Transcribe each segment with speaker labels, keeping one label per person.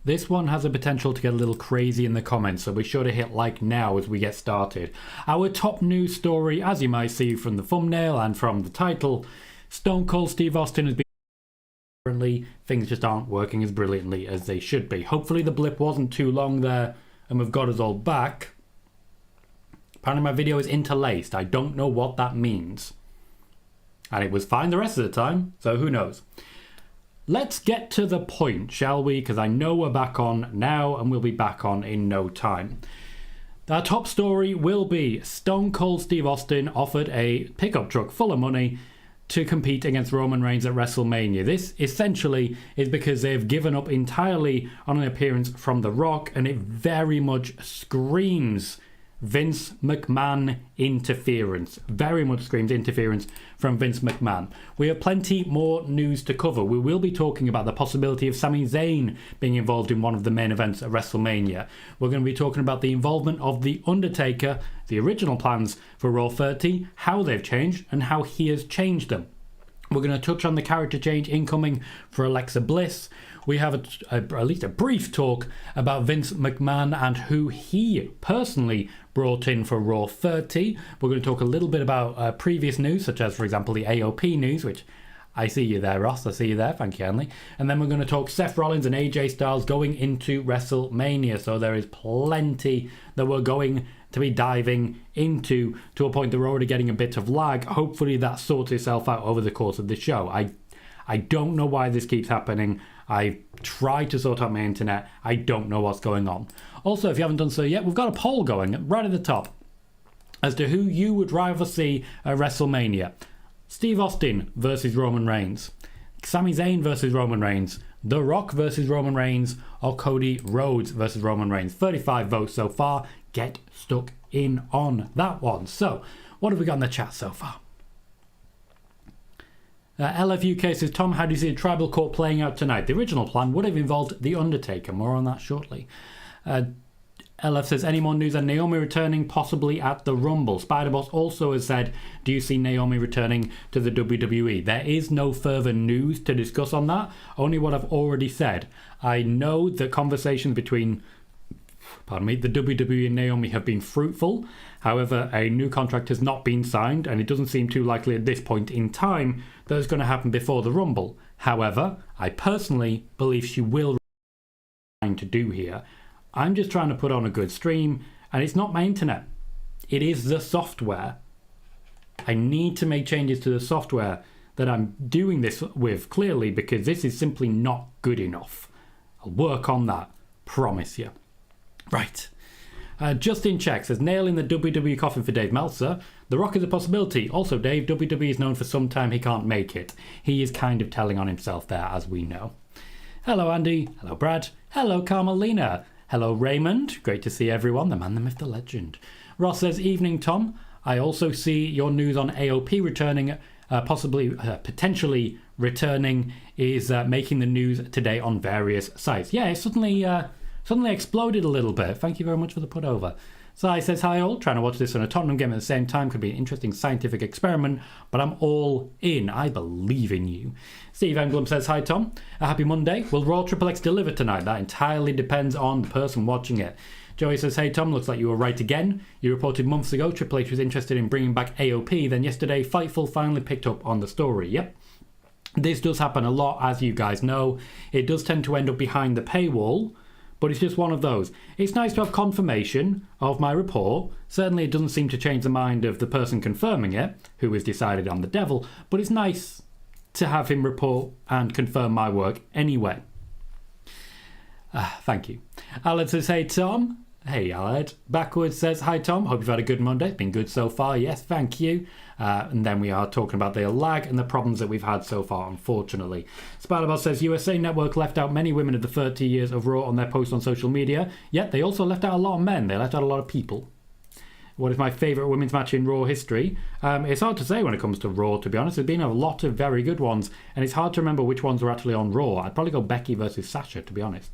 Speaker 1: This one has a potential to get a little crazy in the comments, so be sure to hit like now as we get started. Our top news story, as you might see from the thumbnail and from the title, Stone Cold Steve Austin has been... Currently, things just aren't working as brilliantly as they should be. Hopefully the blip wasn't too long there and we've got us all back. Apparently my video is interlaced. I don't know what that means. And it was fine the rest of the time, so who knows. Let's get to the point, shall we? Because I know we're back on now and we'll be back on in no time. Our top story will be Stone Cold Steve Austin offered a pickup truck full of money to compete against Roman Reigns at WrestleMania. This essentially is because they've given up entirely on an appearance from The Rock, and it very much screams Vince McMahon interference. Very much screams interference from Vince McMahon. We have plenty more news to cover. We will be talking about the possibility of Sami Zayn being involved in one of the main events at WrestleMania. We're going to be talking about the involvement of The Undertaker, the original plans for Raw 30, how they've changed, and how he has changed them. We're going to touch on the character change incoming for Alexa Bliss. We have at least a brief talk about Vince McMahon and who he personally brought in for Raw 30. We're going to talk a little bit about previous news, such as, for example, the AOP news, which I see you there, Ross. I see you there. Thank you, Henley. And then we're going to talk Seth Rollins and AJ Styles going into WrestleMania. So there is plenty that we're going to be diving into, to a point that we're already getting a bit of lag. Hopefully that sorts itself out over the course of the show. I don't know why this keeps happening. I tried to sort out my internet. I don't know what's going on. Also, if you haven't done so yet, we've got a poll going right at the top as to who you would rather see at WrestleMania. Steve Austin versus Roman Reigns, Sami Zayn versus Roman Reigns, The Rock versus Roman Reigns, or Cody Rhodes versus Roman Reigns. 35 votes so far. Get stuck in on that one. So, what have we got in the chat so far? LFUK says, Tom, how do you see the tribal court playing out tonight? The original plan would have involved The Undertaker. More on that shortly. LF says, any more news on Naomi returning possibly at the Rumble? Spider-Boss also has said, do you see Naomi returning to the WWE? There is no further news to discuss on that. Only what I've already said. I know that conversations between the WWE and Naomi have been fruitful. However, a new contract has not been signed, and it doesn't seem too likely at this point in time that it's going to happen before the Rumble. However, I personally believe she will trying to do here. I'm just trying to put on a good stream, and it's not my internet. It is the software. I need to make changes to the software that I'm doing this with, clearly, because this is simply not good enough. I'll work on that, promise you. Right. Justin Check says, nail in the WWE coffin for Dave Meltzer. The Rock is a possibility. Also, Dave, WWE is known for some time he can't make it. He is kind of telling on himself there, as we know. Hello, Andy. Hello, Brad. Hello, Carmelina. Hello, Raymond. Great to see everyone. The man, the myth, the legend. Ross says, evening, Tom. I also see your news on AOP returning, potentially returning, is making the news today on various sites. Yeah, it suddenly exploded a little bit. Thank you very much for the put over. Sai says, hi all, trying to watch this on a Tottenham game at the same time could be an interesting scientific experiment, but I'm all in. I believe in you. Steve Englund says, hi Tom, a happy Monday. Will Raw Triple X deliver tonight? That entirely depends on the person watching it. Joey says, hey Tom, looks like you were right again. You reported months ago Triple H was interested in bringing back AOP, then yesterday Fightful finally picked up on the story. Yep. This does happen a lot, as you guys know. It does tend to end up behind the paywall, but it's just one of those. It's nice to have confirmation of my report. Certainly it doesn't seem to change the mind of the person confirming it, who has decided I'm the devil, but it's nice to have him report and confirm my work anyway. Thank you. Aled says, hey Tom. Hey Aled. Backwards says, hi Tom, hope you've had a good Monday. It's been good so far. Yes, thank you. And then we are talking about the lag and the problems that we've had so far, unfortunately. Spiderbot says, USA Network left out many women of the 30 years of Raw on their posts on social media, yet they also left out a lot of men. They left out a lot of people. What is my favourite women's match in Raw history? It's hard to say when it comes to Raw, to be honest. There's been a lot of very good ones, and it's hard to remember which ones were actually on Raw. I'd probably go Becky versus Sasha, to be honest.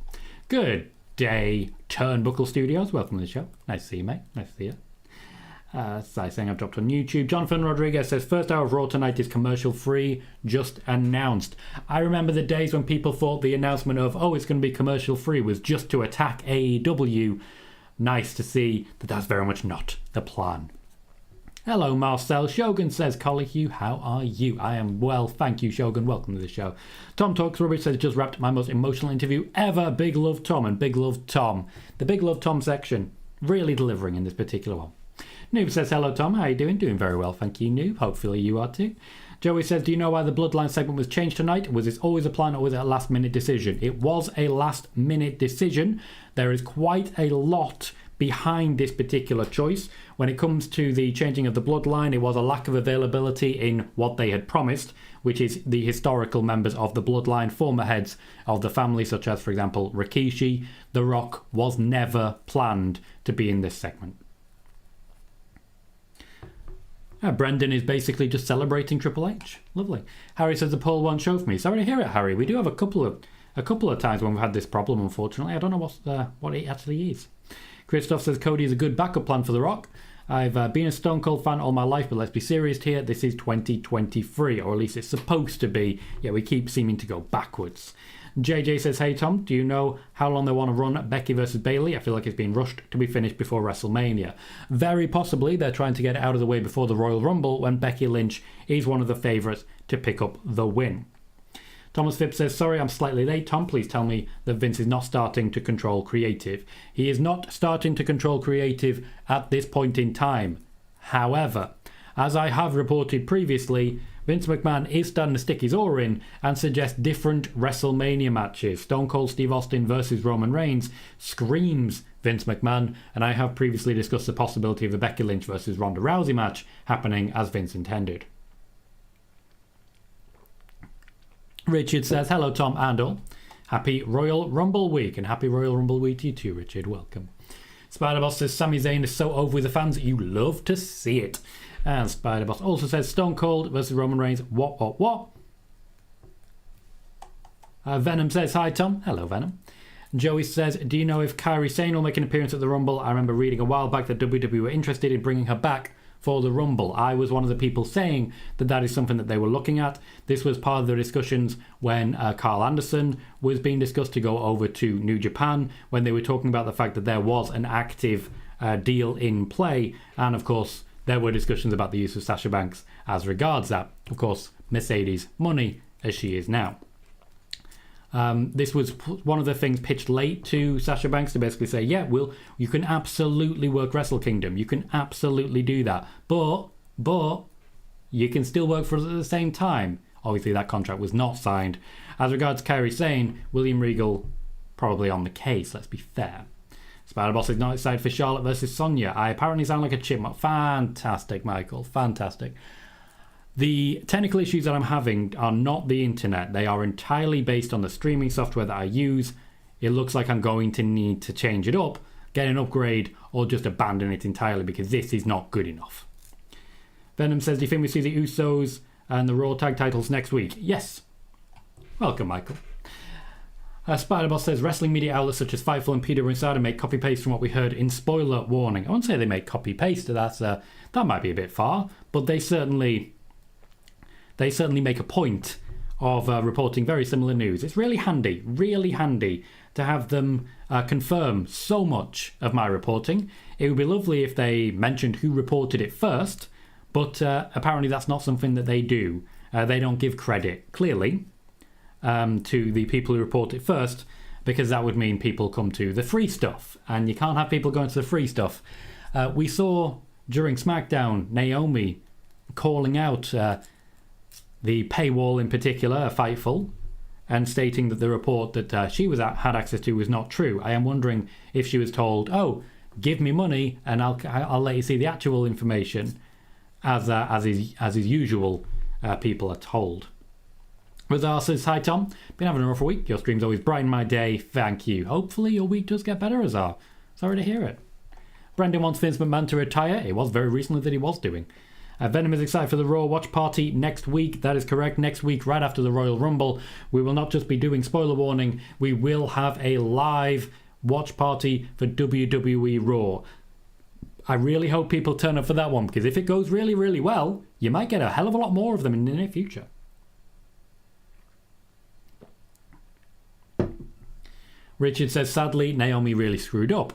Speaker 1: Good day, Turnbuckle Studios. Welcome to the show. Nice to see you, mate. Nice to see you. Saying I've dropped on YouTube. Jonathan Rodriguez says, first hour of Raw tonight is commercial free, just announced. I remember the days when people thought the announcement of, oh, it's going to be commercial free was just to attack AEW. Nice to see that that's very much not the plan. Hello, Marcel. Shogun says, Colohue, how are you? I am well, thank you, Shogun. Welcome to the show. Tom Talks Rubbish says, just wrapped my most emotional interview ever. Big love, Tom, and big love, Tom. The big love, Tom section, really delivering in this particular one. Noob says, hello, Tom. How are you doing? Doing very well, thank you, Noob. Hopefully you are too. Joey says, do you know why the Bloodline segment was changed tonight? Was this always a plan or was it a last-minute decision? It was a last-minute decision. There is quite a lot behind this particular choice. When it comes to the changing of the Bloodline, it was a lack of availability in what they had promised, which is the historical members of the Bloodline, former heads of the family, such as, for example, Rikishi. The Rock was never planned to be in this segment. Brendan is basically just celebrating Triple H. Lovely. Harry says the poll won't show for me. Sorry to hear it, Harry. We do have a couple of times when we've had this problem, unfortunately. I don't know what it actually is. Christoph says Cody is a good backup plan for The Rock. I've been a Stone Cold fan all my life, but let's be serious here. This is 2023, or at least it's supposed to be. Yeah, we keep seeming to go backwards. JJ says, hey Tom, do you know how long they want to run Becky versus Bayley? I feel like it's been rushed to be finished before WrestleMania. Very possibly they're trying to get it out of the way before the Royal Rumble, when Becky Lynch is one of the favourites to pick up the win. Thomas Phipps says, sorry, I'm slightly late. Tom, please tell me that Vince is not starting to control creative. He is not starting to control creative at this point in time. However, as I have reported previously, Vince McMahon is starting to stick his oar in and suggest different WrestleMania matches. Stone Cold Steve Austin versus Roman Reigns screams Vince McMahon, and I have previously discussed the possibility of a Becky Lynch versus Ronda Rousey match happening as Vince intended. Richard says, hello Tom and all. Happy Royal Rumble week, and happy Royal Rumble week to you too, Richard. Welcome. Spider-Boss says, Sami Zayn is so over with the fans, you love to see it. And Spider-Boss also says, Stone Cold versus Roman Reigns, what? Venom says, hi Tom. Hello, Venom. Joey says, do you know if Kairi Sane will make an appearance at the Rumble? I remember reading a while back that WWE were interested in bringing her back for the Rumble. I was one of the people saying that that is something that they were looking at. This was part of the discussions when Carl Anderson was being discussed to go over to New Japan, when they were talking about the fact that there was an active deal in play, and of course there were discussions about the use of Sasha Banks as regards that. Of course, Mercedes money as she is now. This was one of the things pitched late to Sasha Banks to basically say, yeah, you can absolutely work Wrestle Kingdom. You can absolutely do that. But you can still work for us at the same time. Obviously, that contract was not signed. As regards Kairi Sane, William Regal probably on the case, let's be fair. Spider-Boss is not excited for Charlotte versus Sonya. I apparently sound like a chipmunk. Fantastic, Michael. Fantastic. The technical issues that I'm having are not the internet. They are entirely based on the streaming software that I use. It looks like I'm going to need to change it up, get an upgrade, or just abandon it entirely because this is not good enough. Venom says, do you think we see the Usos and the Raw tag titles next week? Yes. Welcome, Michael. Spider-Boss says, wrestling media outlets such as Fightful and PWInsider make copy-paste from what we heard in spoiler warning. I won't say they make copy-paste. That might be a bit far, but they certainly make a point of reporting very similar news. It's really handy to have them confirm so much of my reporting. It would be lovely if they mentioned who reported it first, but apparently that's not something that they do. They don't give credit, clearly, to the people who report it first, because that would mean people come to the free stuff, and you can't have people going to the free stuff. We saw during SmackDown Naomi calling out the paywall in particular, Fightful, and stating that the report that she had access to was not true. I am wondering if she was told, oh, give me money and I'll let you see the actual information, as is usual, people are told. Razar says, hi Tom, been having a rough week. Your streams always brighten my day. Thank you. Hopefully your week does get better, Razar. Sorry to hear it. Brendan wants Vince McMahon to retire. It was very recently that he was doing. Venom is excited for the Raw watch party next week. That is correct. Next week, right after the Royal Rumble, we will not just be doing spoiler warning, we will have a live watch party for WWE Raw. I really hope people turn up for that one, because if it goes really, really well, you might get a hell of a lot more of them in the near future. Richard says, sadly, Naomi really screwed up.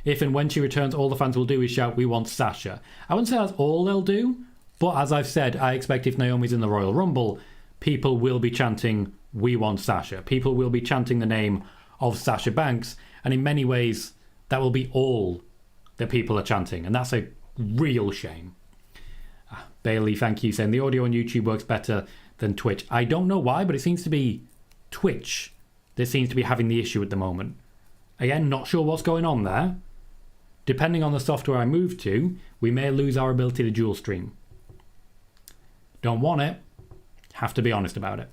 Speaker 1: If and when she returns, all the fans will do is shout, we want Sasha. I wouldn't say that's all they'll do, but as I've said, I expect if Naomi's in the Royal Rumble, people will be chanting, we want Sasha. People will be chanting the name of Sasha Banks, and in many ways, that will be all that people are chanting, and that's a real shame. Bailey, thank you, saying the audio on YouTube works better than Twitch. I don't know why, but it seems to be Twitch that seems to be having the issue at the moment. Again, not sure what's going on there. Depending on the software I move to, we may lose our ability to dual stream. Don't want it. Have to be honest about it.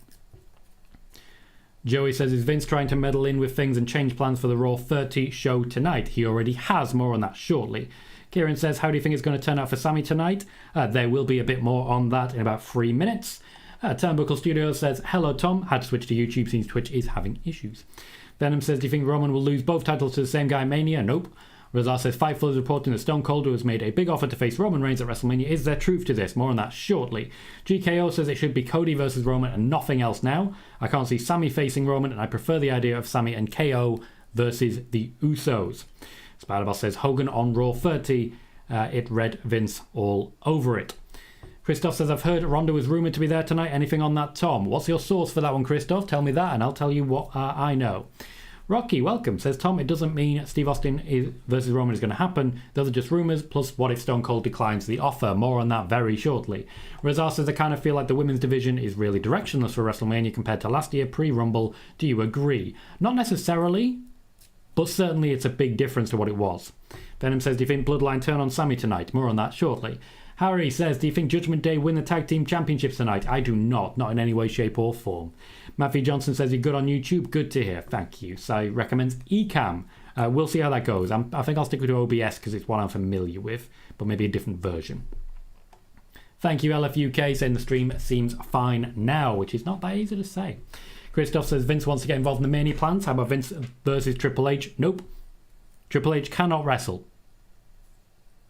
Speaker 1: Joey says, is Vince trying to meddle in with things and change plans for the Raw 30 show tonight? He already has. More on that shortly. Kieran says, how do you think it's going to turn out for Sami tonight? There will be a bit more on that in about 3 minutes. Turnbuckle Studios says, hello Tom, had to switch to YouTube since Twitch is having issues. Venom says, do you think Roman will lose both titles to the same guy in Mania? Nope. Razar says, Fightful is reporting that Stone Cold has made a big offer to face Roman Reigns at WrestleMania. Is there truth to this? More on that shortly. GKO says it should be Cody versus Roman and nothing else now. I can't see Sami facing Roman, and I prefer the idea of Sami and KO versus the Usos. Spider-Boss says, Hogan on Raw 30. It read Vince all over it. Christoph says, I've heard Ronda was rumoured to be there tonight. Anything on that, Tom? What's your source for that one, Christoph? Tell me that and I'll tell you what I know. Rocky, welcome, says Tom, it doesn't mean Steve Austin versus Roman is going to happen. Those are just rumours, plus what if Stone Cold declines the offer? More on that very shortly. Razar says, I kind of feel like the women's division is really directionless for WrestleMania compared to last year, pre-Rumble. Do you agree? Not necessarily, but certainly it's a big difference to what it was. Venom says, do you think Bloodline turn on Sami tonight? More on that shortly. Harry says, do you think Judgment Day win the tag team championships tonight? I do not in any way, shape or form. Matthew Johnson says, you're good on YouTube. Good to hear. Thank you. So recommends Ecamm. We'll see how that goes. I think I'll stick with OBS because it's what I'm familiar with, but maybe a different version. Thank you, LFUK, saying the stream seems fine now, which is not that easy to say. Christoph says, Vince wants to get involved in the Mania plans. How about Vince versus Triple H? Nope. Triple H cannot wrestle.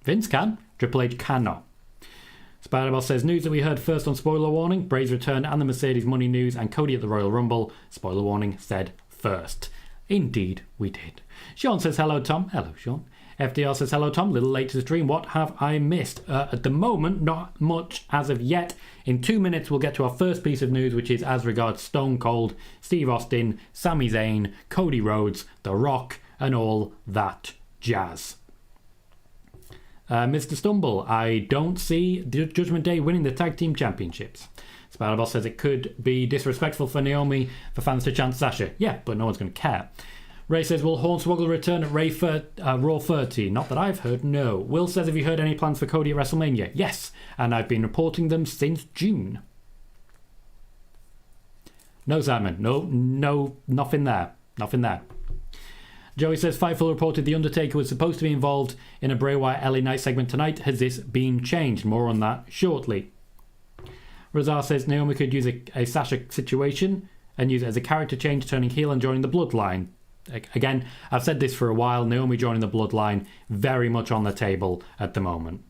Speaker 1: Vince can. Triple H cannot. Spider-Boss says, news that we heard first on Spoiler Warning, Bray's return and the Mercedes money news and Cody at the Royal Rumble. Spoiler Warning said first. Indeed, we did. Sean says, hello, Tom. Hello, Sean. FDR says, hello, Tom. Little late to the stream. What have I missed? At the moment, not much as of yet. In 2 minutes, we'll get to our first piece of news, which is as regards Stone Cold, Steve Austin, Sami Zayn, Cody Rhodes, The Rock, and all that jazz. Mr. Stumble, I don't see Judgment Day winning the tag team championships. Spider-Boss says it could be disrespectful for Naomi for fans to chant Sasha. Yeah, but no one's going to care. Ray says, will Hornswoggle return at Raw 30? Not that I've heard, no. Will says, have you heard any plans for Cody at WrestleMania? Yes, and I've been reporting them since June. No, Simon. No, nothing there. Nothing there. Joey says, Fightful reported The Undertaker was supposed to be involved in a Bray Wyatt LA Knight segment tonight. Has this been changed? More on that shortly. Razar says Naomi could use a Sasha situation and use it as a character change, turning heel and joining the Bloodline. Again, I've said this for a while. Naomi joining the Bloodline, very much on the table at the moment.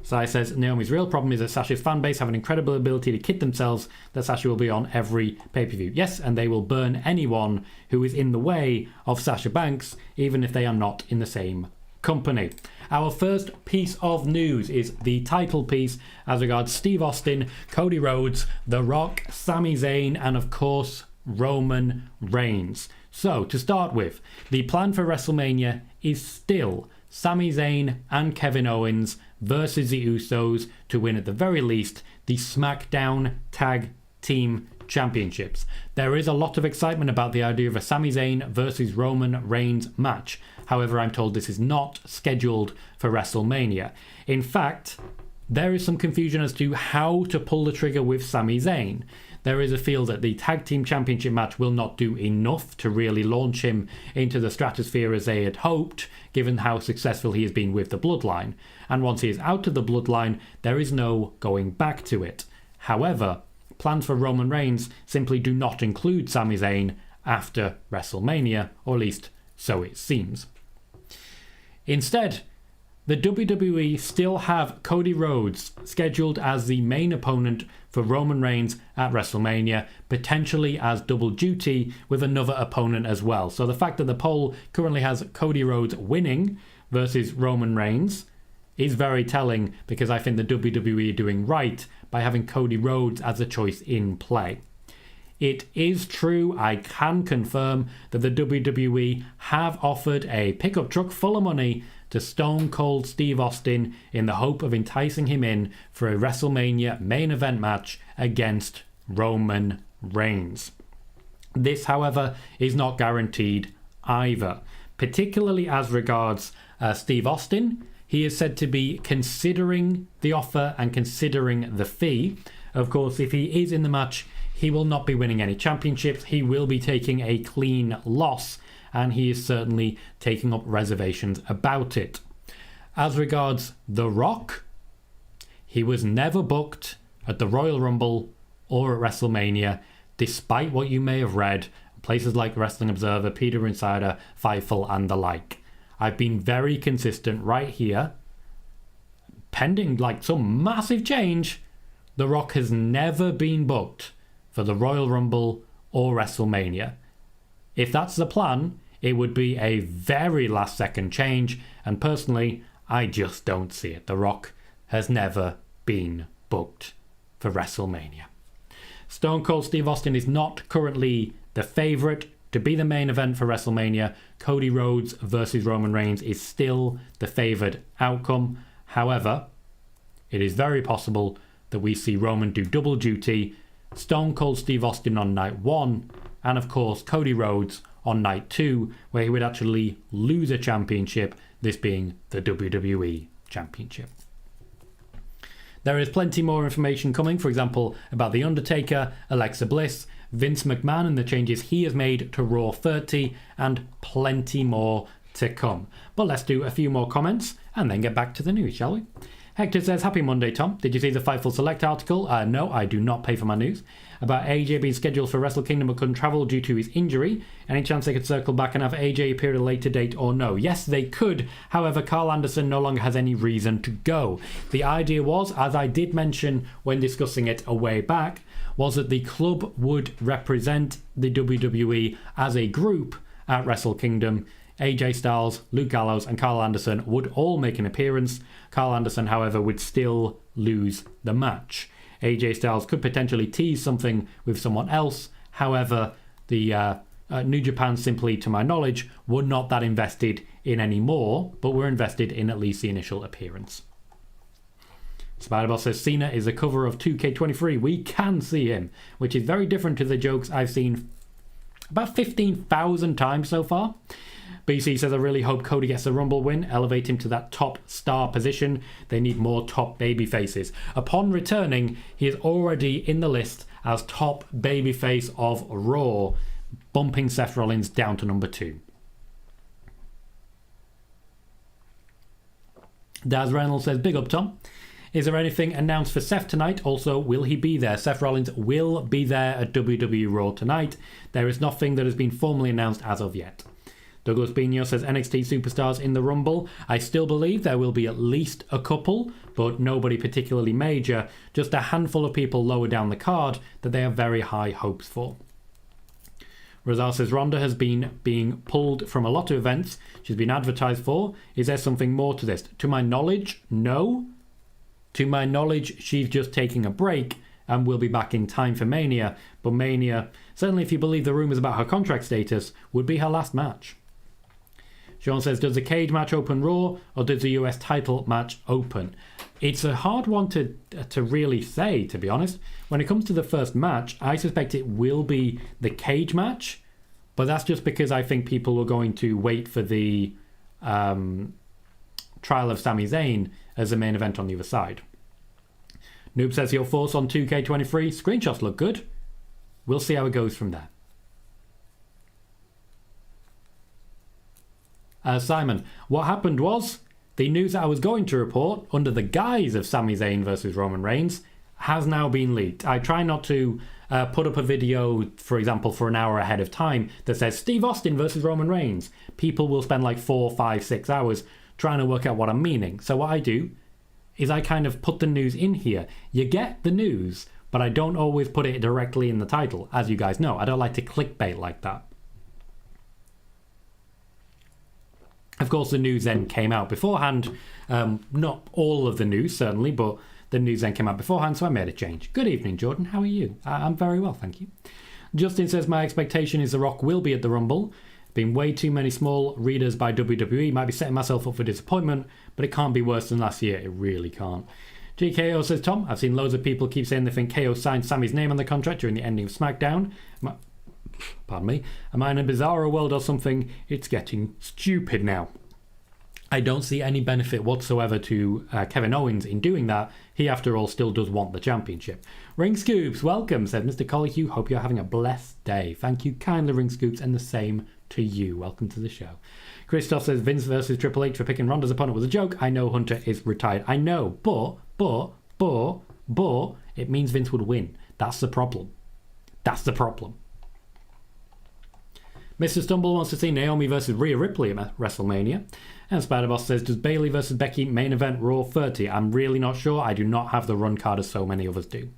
Speaker 1: Sai says, Naomi's real problem is that Sasha's fan base have an incredible ability to kid themselves that Sasha will be on every pay-per-view. Yes, and they will burn anyone who is in the way of Sasha Banks, even if they are not in the same company. Our first piece of news is the title piece as regards Steve Austin, Cody Rhodes, The Rock, Sami Zayn, and of course, Roman Reigns. So, to start with, the plan for WrestleMania is still Sami Zayn and Kevin Owens versus the Usos to win at the very least the SmackDown Tag Team Championships. There is a lot of excitement about the idea of a Sami Zayn versus Roman Reigns match. However, I'm told this is not scheduled for WrestleMania. In fact, there is some confusion as to how to pull the trigger with Sami Zayn. There is a feel that the Tag Team Championship match will not do enough to really launch him into the stratosphere as they had hoped, given how successful he has been with the Bloodline. And once he is out of the Bloodline, there is no going back to it. However, plans for Roman Reigns simply do not include Sami Zayn after WrestleMania, or at least so it seems. Instead, the WWE still have Cody Rhodes scheduled as the main opponent for Roman Reigns at WrestleMania, potentially as double duty with another opponent as well. So the fact that the poll currently has Cody Rhodes winning versus Roman Reigns is very telling, because I think the WWE are doing right by having Cody Rhodes as a choice in play. It is true, I can confirm, that the WWE have offered a pickup truck full of money to Stone Cold Steve Austin in the hope of enticing him in for a WrestleMania main event match against Roman Reigns. This, however, is not guaranteed either, particularly as regards Steve Austin. He is said to be considering the offer and considering the fee. Of course, if he is in the match, he will not be winning any championships. He will be taking a clean loss, and he is certainly taking up reservations about it. As regards The Rock, he was never booked at the Royal Rumble or at WrestleMania, despite what you may have read in places like Wrestling Observer, PWInsider, Fightful, and the like. I've been very consistent right here. Pending like some massive change, The Rock has never been booked for the Royal Rumble or WrestleMania. If that's the plan, it would be a very last second change, and personally, I just don't see it. The Rock has never been booked for WrestleMania. Stone Cold Steve Austin is not currently the favourite to be the main event for WrestleMania. Cody Rhodes versus Roman Reigns is still the favoured outcome. However, it is very possible that we see Roman do double duty, Stone Cold Steve Austin on night 1, and of course Cody Rhodes on night 2, where he would actually lose a championship, this being the WWE Championship. There is plenty more information coming, for example, about The Undertaker, Alexa Bliss, Vince McMahon and the changes he has made to Raw 30, and plenty more to come. But let's do a few more comments and then get back to the news, shall we? Hector says, happy Monday, Tom. Did you see the Fightful Select article? No, I do not pay for my news. About AJ being scheduled for Wrestle Kingdom but couldn't travel due to his injury. Any chance they could circle back and have AJ appear at a later date or no? Yes, they could. However, Carl Anderson no longer has any reason to go. The idea was, as I did mention when discussing it a way back, was that the club would represent the WWE as a group at Wrestle Kingdom. AJ Styles, Luke Gallows and Carl Anderson would all make an appearance. Carl Anderson, however, would still lose the match. AJ Styles could potentially tease something with someone else. However, the New Japan, simply to my knowledge, were not that invested in any more, but were invested in at least the initial appearance. Spider-Boss says Cena is a cover of 2K23. We can see him, which is very different to the jokes I've seen about 15,000 times so far. BC says, I really hope Cody gets a Rumble win, elevate him to that top star position. They need more top babyfaces. Upon returning, he is already in the list as top babyface of Raw, bumping Seth Rollins down to number 2. Daz Reynolds says, big up, Tom. Is there anything announced for Seth tonight? Also, will he be there? Seth Rollins will be there at WWE Raw tonight. There is nothing that has been formally announced as of yet. Douglas Bino says NXT superstars in the Rumble. I still believe there will be at least a couple, but nobody particularly major. Just a handful of people lower down the card that they have very high hopes for. Razar says Ronda has been being pulled from a lot of events she's been advertised for. Is there something more to this? To my knowledge, no. To my knowledge, she's just taking a break and will be back in time for Mania. But Mania, certainly if you believe the rumours about her contract status, would be her last match. Sean says, does the cage match open Raw or does the US title match open? It's a hard one to really say, to be honest. When it comes to the first match, I suspect it will be the cage match, but that's just because I think people are going to wait for the trial of Sami Zayn as the main event on the other side. Noob says, your thoughts on 2K23? Screenshots look good. We'll see how it goes from there. Simon, what happened was the news that I was going to report under the guise of Sami Zayn versus Roman Reigns has now been leaked. I try not to put up a video, for example, for an hour ahead of time that says Steve Austin versus Roman Reigns. People will spend like 4, 5, 6 hours trying to work out what I'm meaning. So what I do is I kind of put the news in here. You get the news, but I don't always put it directly in the title. As you guys know, I don't like to clickbait like that. Of course, the news then came out beforehand. Not all of the news, certainly, but the news then came out beforehand, so I made a change. Good evening, Jordan. How are you? I'm very well, thank you. Justin says, my expectation is The Rock will be at the Rumble. Been way too many small readers by WWE. Might be setting myself up for disappointment, but it can't be worse than last year. It really can't. GKO says, Tom, I've seen loads of people keep saying they think KO signed Sami's name on the contract during the ending of SmackDown. Pardon me. Am I in a bizarro world or something? It's getting stupid now. I don't see any benefit whatsoever to Kevin Owens in doing that. He, after all, still does want the championship. Ring Scoops, welcome, said Mr. Colohue. Hope you're having a blessed day. Thank you kindly, Ring Scoops, and the same to you. Welcome to the show. Christoph says, Vince versus Triple H for picking Ronda's opponent was a joke. I know Hunter is retired. I know, but, it means Vince would win. That's the problem. That's the problem. Mr. Stumble wants to see Naomi versus Rhea Ripley at WrestleMania. And Spider-Boss says, does Bayley versus Becky main event Raw 30? I'm really not sure. I do not have the run card as so many others do.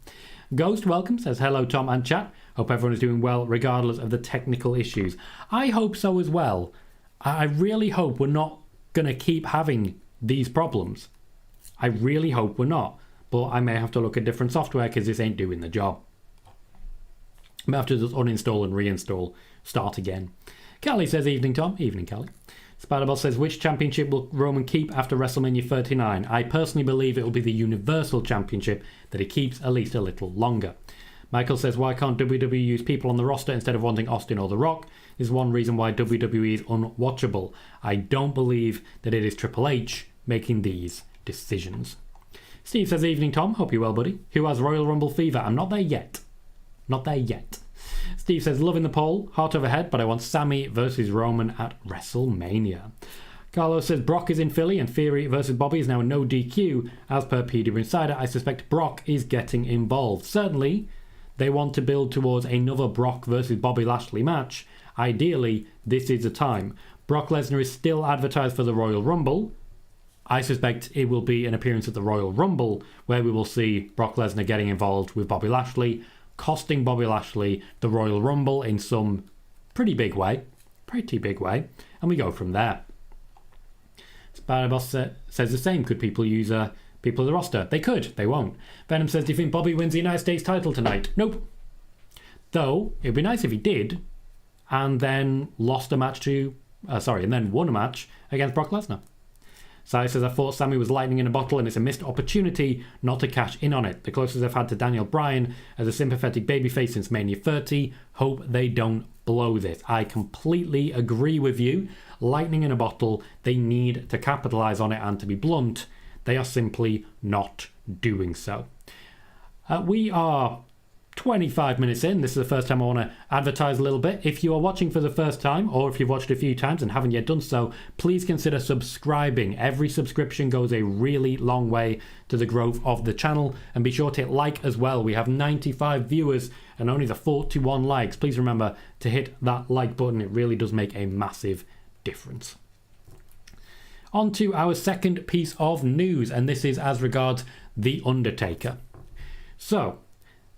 Speaker 1: Ghost welcome says, hello Tom and chat. Hope everyone is doing well regardless of the technical issues. I hope so as well. I really hope we're not going to keep having these problems. I really hope we're not. But I may have to look at different software because this ain't doing the job. I may have to just uninstall and reinstall. Start again. Callie says, evening Tom. Evening Callie. Spider-Boss says, which championship will Roman keep after WrestleMania 39? I personally believe it will be the Universal Championship that he keeps at least a little longer. Michael says, why can't WWE use people on the roster instead of wanting Austin or The Rock? This is one reason why WWE is unwatchable. I don't believe that it is Triple H making these decisions. Steve says, evening Tom. Hope you're well, buddy. Who has Royal Rumble fever? I'm not there yet. Not there yet. Steve says, loving the poll, heart over head, but I want Sami versus Roman at WrestleMania. Carlos says, Brock is in Philly and Theory versus Bobby is now a no DQ. As per PWInsider, I suspect Brock is getting involved. Certainly, they want to build towards another Brock versus Bobby Lashley match. Ideally, this is the time. Brock Lesnar is still advertised for the Royal Rumble. I suspect it will be an appearance at the Royal Rumble where we will see Brock Lesnar getting involved with Bobby Lashley, costing Bobby Lashley the Royal Rumble in some pretty big way, and we go from there. Spider-Boss says the same. Could people use people of the roster? They could, they won't. Venom says, do you think Bobby wins the United States title tonight? Nope. Though, it'd be nice if he did, and then lost a match and then won a match against Brock Lesnar. Sai says, I thought Sami was lightning in a bottle and it's a missed opportunity not to cash in on it. The closest I've had to Daniel Bryan as a sympathetic babyface since Mania 30. Hope they don't blow this. I completely agree with you. Lightning in a bottle. They need to capitalize on it, and to be blunt, they are simply not doing so. We are 25 minutes in. This is the first time I want to advertise a little bit. If you are watching for the first time, or if you've watched a few times and haven't yet done so, please consider subscribing. Every subscription goes a really long way to the growth of the channel, and be sure to hit like as well. We have 95 viewers and only the 41 likes. Please remember to hit that like button. It really does make a massive difference. On to our second piece of news, and this is as regards The Undertaker. So,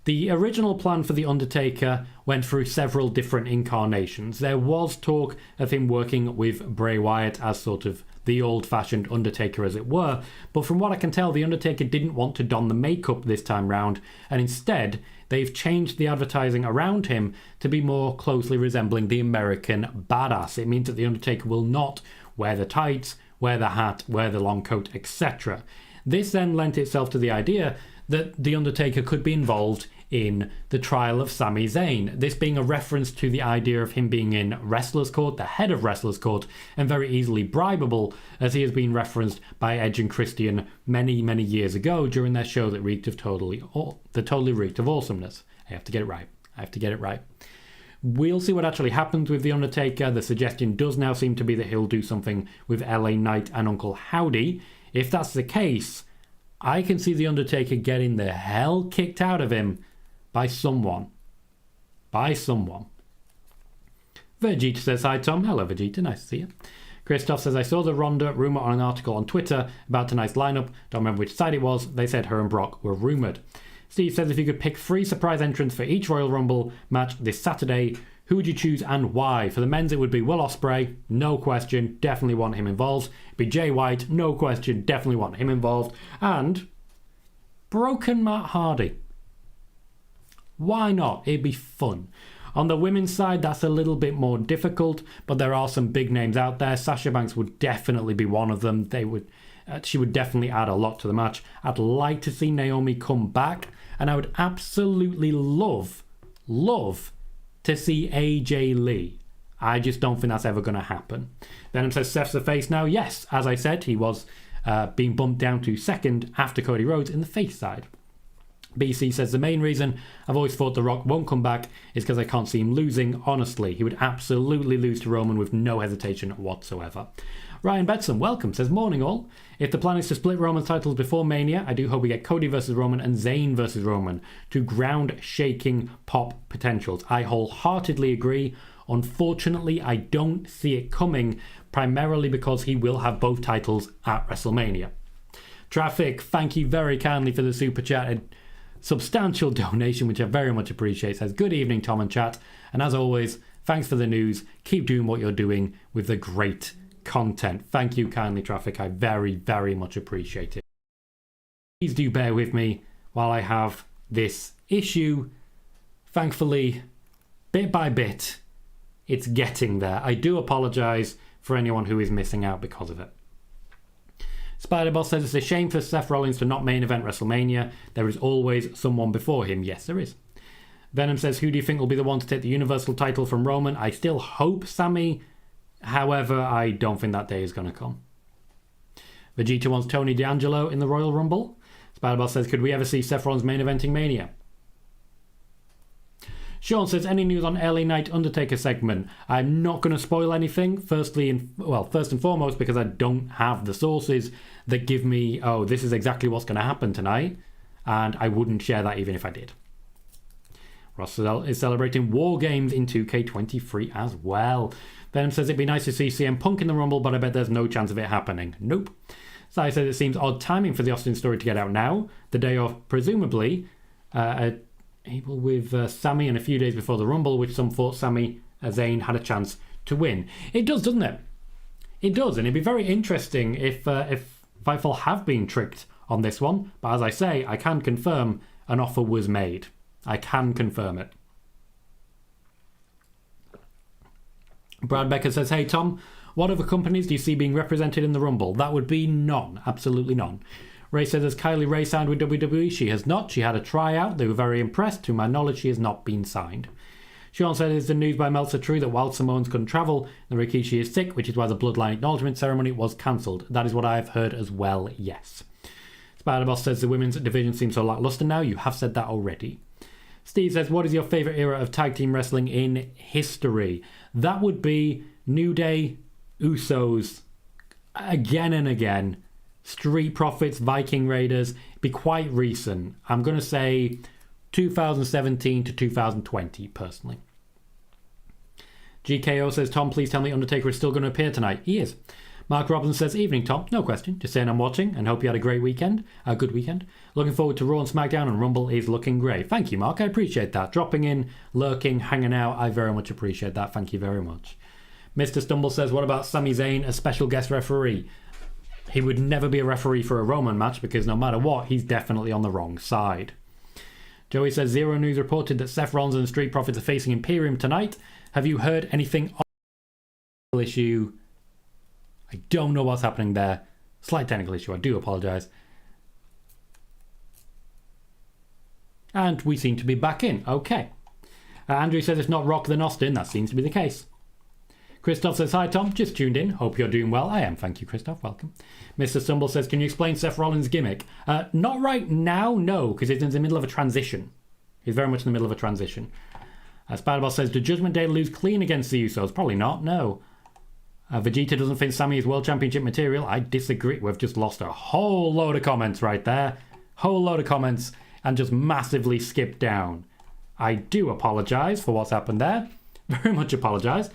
Speaker 1: the original plan for The Undertaker went through several different incarnations. There was talk of him working with Bray Wyatt as sort of the old-fashioned Undertaker, as it were, but from what I can tell, The Undertaker didn't want to don the makeup this time round, and instead they've changed the advertising around him to be more closely resembling the American badass. It means that The Undertaker will not wear the tights, wear the hat, wear the long coat, etc. This then lent itself to the idea that The Undertaker could be involved in the trial of Sami Zayn. This being a reference to the idea of him being in Wrestler's Court, the head of Wrestler's Court, and very easily bribable, as he has been referenced by Edge and Christian many, many years ago during their show that totally reeked of awesomeness. I have to get it right. We'll see what actually happens with The Undertaker. The suggestion does now seem to be that he'll do something with LA Knight and Uncle Howdy. If that's the case, I can see The Undertaker getting the hell kicked out of him by someone. Vegeta says, hi Tom. Hello Vegeta, nice to see you. Christoph says, I saw the Ronda rumour on an article on Twitter about tonight's lineup. Don't remember which side it was. They said her and Brock were rumoured. Steve says, if you could pick 3 surprise entrants for each Royal Rumble match this Saturday, who would you choose and why? For the men's, it would be Will Ospreay, no question, definitely want him involved. It'd be Jay White, no question, definitely want him involved. And broken Matt Hardy. Why not? It'd be fun. On the women's side, that's a little bit more difficult, but there are some big names out there. Sasha Banks would definitely be one of them. She would definitely add a lot to the match. I'd like to see Naomi come back, and I would absolutely love to see AJ Lee. I just don't think that's ever going to happen. Venom says Seth's the face now. Yes, as I said, he was being bumped down to second after Cody Rhodes in the face side. BC says the main reason I've always thought The Rock won't come back is because I can't see him losing. Honestly, he would absolutely lose to Roman with no hesitation whatsoever. Ryan Betson, welcome, says morning all. If the plan is to split Roman's titles before Mania, I do hope we get Cody versus Roman and Zayn versus Roman. Two ground-shaking pop potentials. I wholeheartedly agree. Unfortunately, I don't see it coming, primarily because he will have both titles at WrestleMania. Traffic, thank you very kindly for the super chat. Substantial donation, which I very much appreciate. Says, good evening, Tom and chat. And as always, thanks for the news. Keep doing what you're doing with the great content. Thank you kindly, Traffic. I very, very much appreciate it. Please do bear with me while I have this issue. Thankfully, bit by bit, it's getting there. I do apologise for anyone who is missing out because of it. Spider-Boss says it's a shame for Seth Rollins to not main event WrestleMania. There is always someone before him. Yes, there is. Venom says, who do you think will be the one to take the Universal title from Roman? I still hope Sami. However, I don't think that day is going to come. Vegeta wants Tony D'Angelo in the Royal Rumble. Spider-Boss says, could we ever see Seth Rollins main eventing Mania? Sean says, any news on LA Knight Undertaker segment? I'm not going to spoil anything. First and foremost, because I don't have the sources that give me, oh, this is exactly what's going to happen tonight. And I wouldn't share that even if I did. Ross is celebrating War Games in 2K23 as well. Venom says, it'd be nice to see CM Punk in the Rumble, but I bet there's no chance of it happening. Nope. Sai says, it seems odd timing for the Austin story to get out now. The day of, presumably, able with Sami and a few days before the Rumble, which some thought Sami Zayn had a chance to win. It does, doesn't it? It does, and it'd be very interesting if Fightful have been tricked on this one. But as I say, I can confirm an offer was made. I can confirm it. Brad Becker says, hey Tom, what other companies do you see being represented in the Rumble? That would be none. Absolutely none. Ray says, has Kylie Ray signed with WWE? She has not. She had a tryout. They were very impressed. To my knowledge, she has not been signed. Sean said, is the news by Meltzer true that while Samoans couldn't travel, the Rikishi is sick, which is why the Bloodline acknowledgement ceremony was cancelled? That is what I have heard as well, yes. Spider-Boss says, the women's division seems so lackluster now. You have said that already. Steve says, what is your favourite era of tag team wrestling in history? That would be New Day, Usos, again and again. Street Profits, Viking Raiders, be quite recent. I'm going to say 2017 to 2020, personally. GKO says, Tom, please tell me Undertaker is still going to appear tonight. He is. Mark Robinson says, evening, Tom. No question. Just saying I'm watching and hope you had a great weekend. A good weekend. Looking forward to Raw and SmackDown, and Rumble is looking great. Thank you, Mark. I appreciate that. Dropping in, lurking, hanging out. I very much appreciate that. Thank you very much. Mr. Stumble says, what about Sami Zayn, a special guest referee? He would never be a referee for a Roman match because no matter what, he's definitely on the wrong side. Joey says, Zero News reported that Seth Rollins and the Street Profits are facing Imperium tonight. Have you heard anything on the issue? I don't know what's happening there. Slight technical issue, I do apologise. And we seem to be back in. Okay. Andrew says, if not Rock, then Austin. That seems to be the case. Christoph says, hi Tom, just tuned in. Hope you're doing well. I am, thank you Christoph, welcome. Mr. Stumble says, can you explain Seth Rollins' gimmick? Not right now, no, because he's in the middle of a transition. He's very much in the middle of a transition. Spider-Boss says, did Judgment Day lose clean against the Usos? Probably not, no. Vegeta doesn't think Sami is World Championship material. I disagree. We've just lost a whole load of comments right there. Whole load of comments and just massively skipped down. I do apologise for what's happened there. Very much apologise.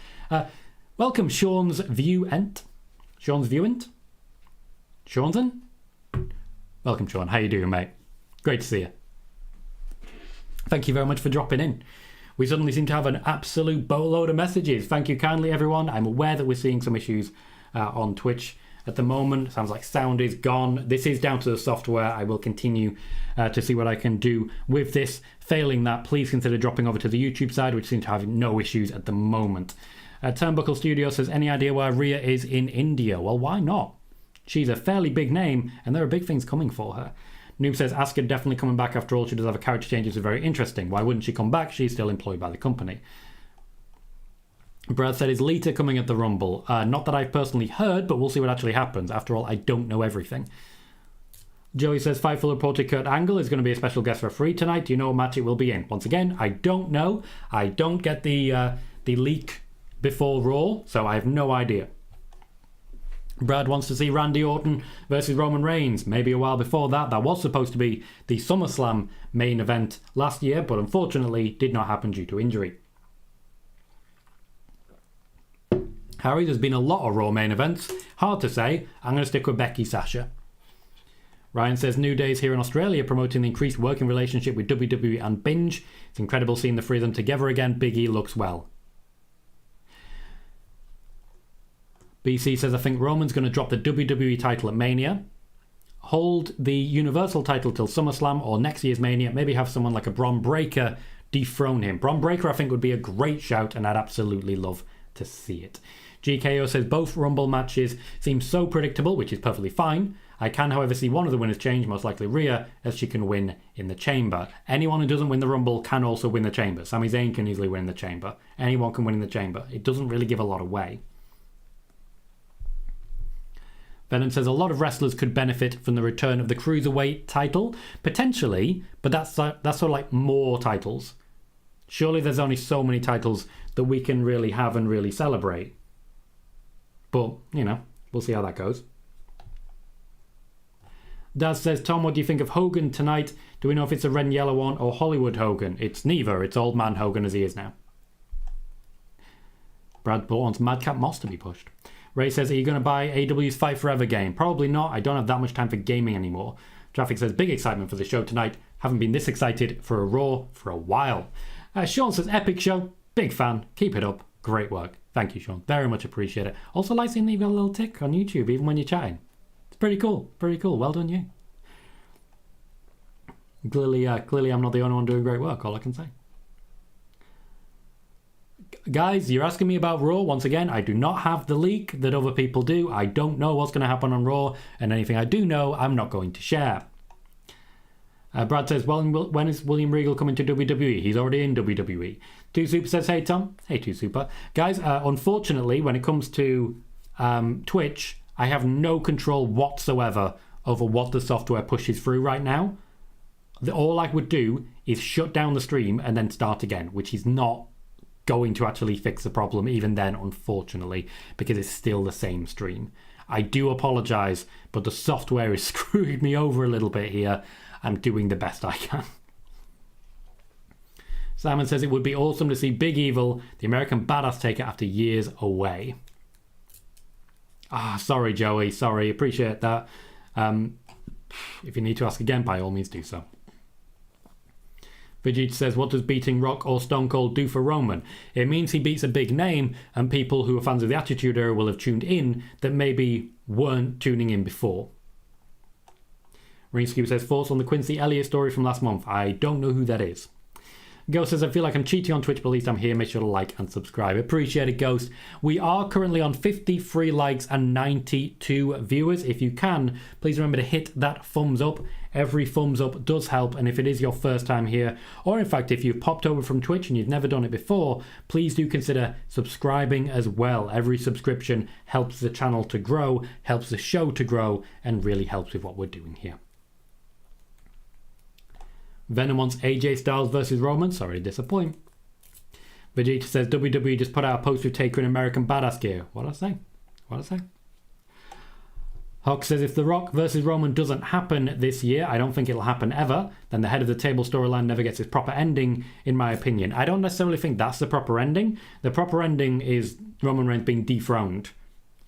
Speaker 1: Welcome, Sean's View Ent. Sean's viewing. Sean's in? Welcome, Sean. How you doing, mate? Great to see you. Thank you very much for dropping in. We suddenly seem to have an absolute boatload of messages. Thank you kindly, everyone. I'm aware that we're seeing some issues on Twitch at the moment. Sounds like sound is gone. This is down to the software. I will continue to see what I can do with this. Failing that, please consider dropping over to the YouTube side, which seems to have no issues at the moment. Turnbuckle Studio says, any idea why Rhea is in India? Well, why not? She's a fairly big name, and there are big things coming for her. Noob says, Asuka definitely coming back after all. She does have a character change, which is very interesting. Why wouldn't she come back? She's still employed by the company. Brad said, is Lita coming at the Rumble? Not that I've personally heard, but we'll see what actually happens. After all, I don't know everything. Joey says, Fightful reported Kurt Angle is going to be a special guest referee tonight. Do you know what match it will be in? Once again, I don't know. I don't get the leak before Raw, so I have no idea. Brad wants to see Randy Orton versus Roman Reigns. Maybe a while before that. That was supposed to be the SummerSlam main event last year, but unfortunately did not happen due to injury. Harry, there's been a lot of Raw main events. Hard to say. I'm going to stick with Becky Sasha. Ryan says, New Day's here in Australia promoting the increased working relationship with WWE and Binge. It's incredible seeing the three of them together again. Big E looks well. BC says, I think Roman's going to drop the WWE title at Mania, hold the Universal title till SummerSlam or next year's Mania, maybe have someone like a Bron Breakker dethrone him. Bron Breakker, I think, would be a great shout, and I'd absolutely love to see it. GKO says, both Rumble matches seem so predictable, which is perfectly fine. I can, however, see one of the winners change, most likely Rhea, as she can win in the Chamber. Anyone who doesn't win the Rumble can also win the Chamber. Sami Zayn can easily win in the Chamber. Anyone can win in the Chamber. It doesn't really give a lot away. Venom says, a lot of wrestlers could benefit from the return of the Cruiserweight title. Potentially, but that's sort of like more titles. Surely there's only so many titles that we can really have and really celebrate. But, you know, we'll see how that goes. Daz says, Tom, what do you think of Hogan tonight? Do we know if it's a red and yellow one or Hollywood Hogan? It's neither. It's old man Hogan as he is now. Brad wants Madcap Moss to be pushed. Ray says, are you going to buy AEW's Fight Forever game? Probably not. I don't have that much time for gaming anymore. Traffic says, big excitement for the show tonight. Haven't been this excited for a Raw for a while. Sean says, epic show. Big fan. Keep it up. Great work. Thank you, Sean. Very much appreciate it. Also, like seeing that you've got a little tick on YouTube, even when you're chatting. It's pretty cool. Pretty cool. Well done, you. Clearly, I'm not the only one doing great work. All I can say. Guys, you're asking me about Raw. Once again, I do not have the leak that other people do. I don't know what's going to happen on Raw, and anything I do know, I'm not going to share. Brad says, well, when is William Regal coming to WWE? He's already in WWE. Two Super says, hey, Tom. Hey, Two Super. Guys, unfortunately, when it comes to Twitch, I have no control whatsoever over what the software pushes through right now. All I would do is shut down the stream and then start again, which is not going to actually fix the problem even then, unfortunately, because it's still the same stream. I do apologize, but the software is screwing me over a little bit here. I'm doing the best I can. Simon says, it would be awesome to see Big Evil, the American Badass Taker, after years away. Sorry, Joey. Sorry. Appreciate that. If you need to ask again, by all means do so. Vegeta says, what does beating Rock or Stone Cold do for Roman? It means he beats a big name, and people who are fans of the Attitude Era will have tuned in that maybe weren't tuning in before. Rinscube says, thoughts on the Quincy Elliott story from last month? I don't know who that is. Ghost says, I feel like I'm cheating on Twitch, but at least I'm here. Make sure to like and subscribe. Appreciate it, Ghost. We are currently on 53 likes and 92 viewers. If you can, please remember to hit that thumbs up. Every thumbs up does help, and if it is your first time here, or in fact, if you've popped over from Twitch and you've never done it before, please do consider subscribing as well. Every subscription helps the channel to grow, helps the show to grow, and really helps with what we're doing here. Venom wants AJ Styles versus Roman. Sorry to disappoint. Vegeta says, WWE just put out a post with Taker in American Badass gear. What'd I say? Hawk says, if The Rock versus Roman doesn't happen this year, I don't think it'll happen ever, then the head of the table storyline never gets its proper ending, in my opinion. I don't necessarily think that's the proper ending. The proper ending is Roman Reigns being dethroned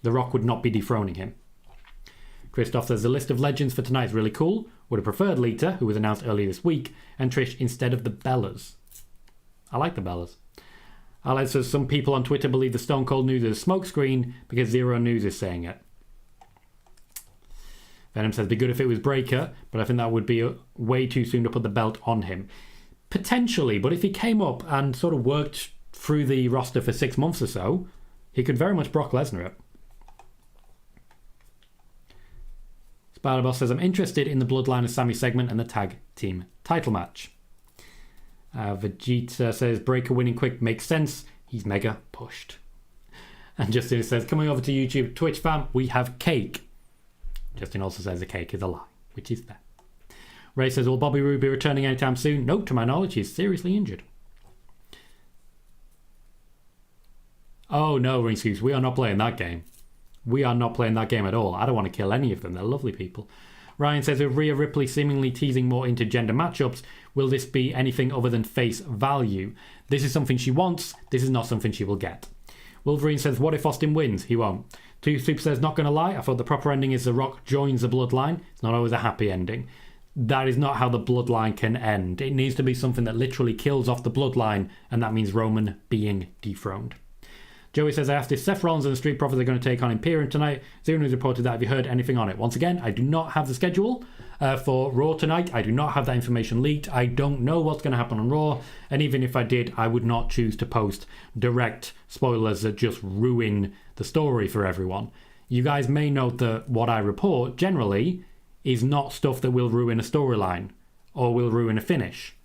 Speaker 1: The Rock would not be dethroning him. Christoph says the list of legends for tonight is really cool. Would have preferred Lita, who was announced earlier this week, and Trish instead of the Bellas. I like the Bellas. Alex says some people on Twitter believe the Stone Cold news is a smokescreen because Zero News is saying it. Venom says it'd be good if it was Breaker, but I think that would be way too soon to put the belt on him. Potentially, but if he came up and sort of worked through the roster for 6 months or so, he could very much Brock Lesnar it. Spider-Boss says, I'm interested in the Bloodline of Sami segment and the tag team title match. Vegeta says, Breaker winning quick makes sense. He's mega pushed. And Justin says, coming over to YouTube, Twitch fam, we have cake. Justin also says the cake is a lie, which is fair. Ray says, will Bobby Roode be returning anytime soon? Nope, to my knowledge, he's seriously injured. Oh no, Ringscoops, we are not playing that game. We are not playing that game at all. I don't want to kill any of them. They're lovely people. Ryan says, with Rhea Ripley seemingly teasing more intergender matchups, will this be anything other than face value? This is something she wants. This is not something she will get. Wolverine says, what if Austin wins? He won't. Two Super says, not going to lie, I thought the proper ending is The Rock joins the Bloodline. It's not always a happy ending. That is not how the Bloodline can end. It needs to be something that literally kills off the Bloodline, and that means Roman being dethroned. Joey says, I asked if Seth Rollins and the Street Profits are going to take on Imperium tonight. Zero News reported that. Have you heard anything on it? Once again, I do not have the schedule for Raw tonight. I do not have that information leaked. I don't know what's going to happen on Raw. And even if I did, I would not choose to post direct spoilers that just ruin the story for everyone. You guys may note that what I report generally is not stuff that will ruin a storyline or will ruin a finish.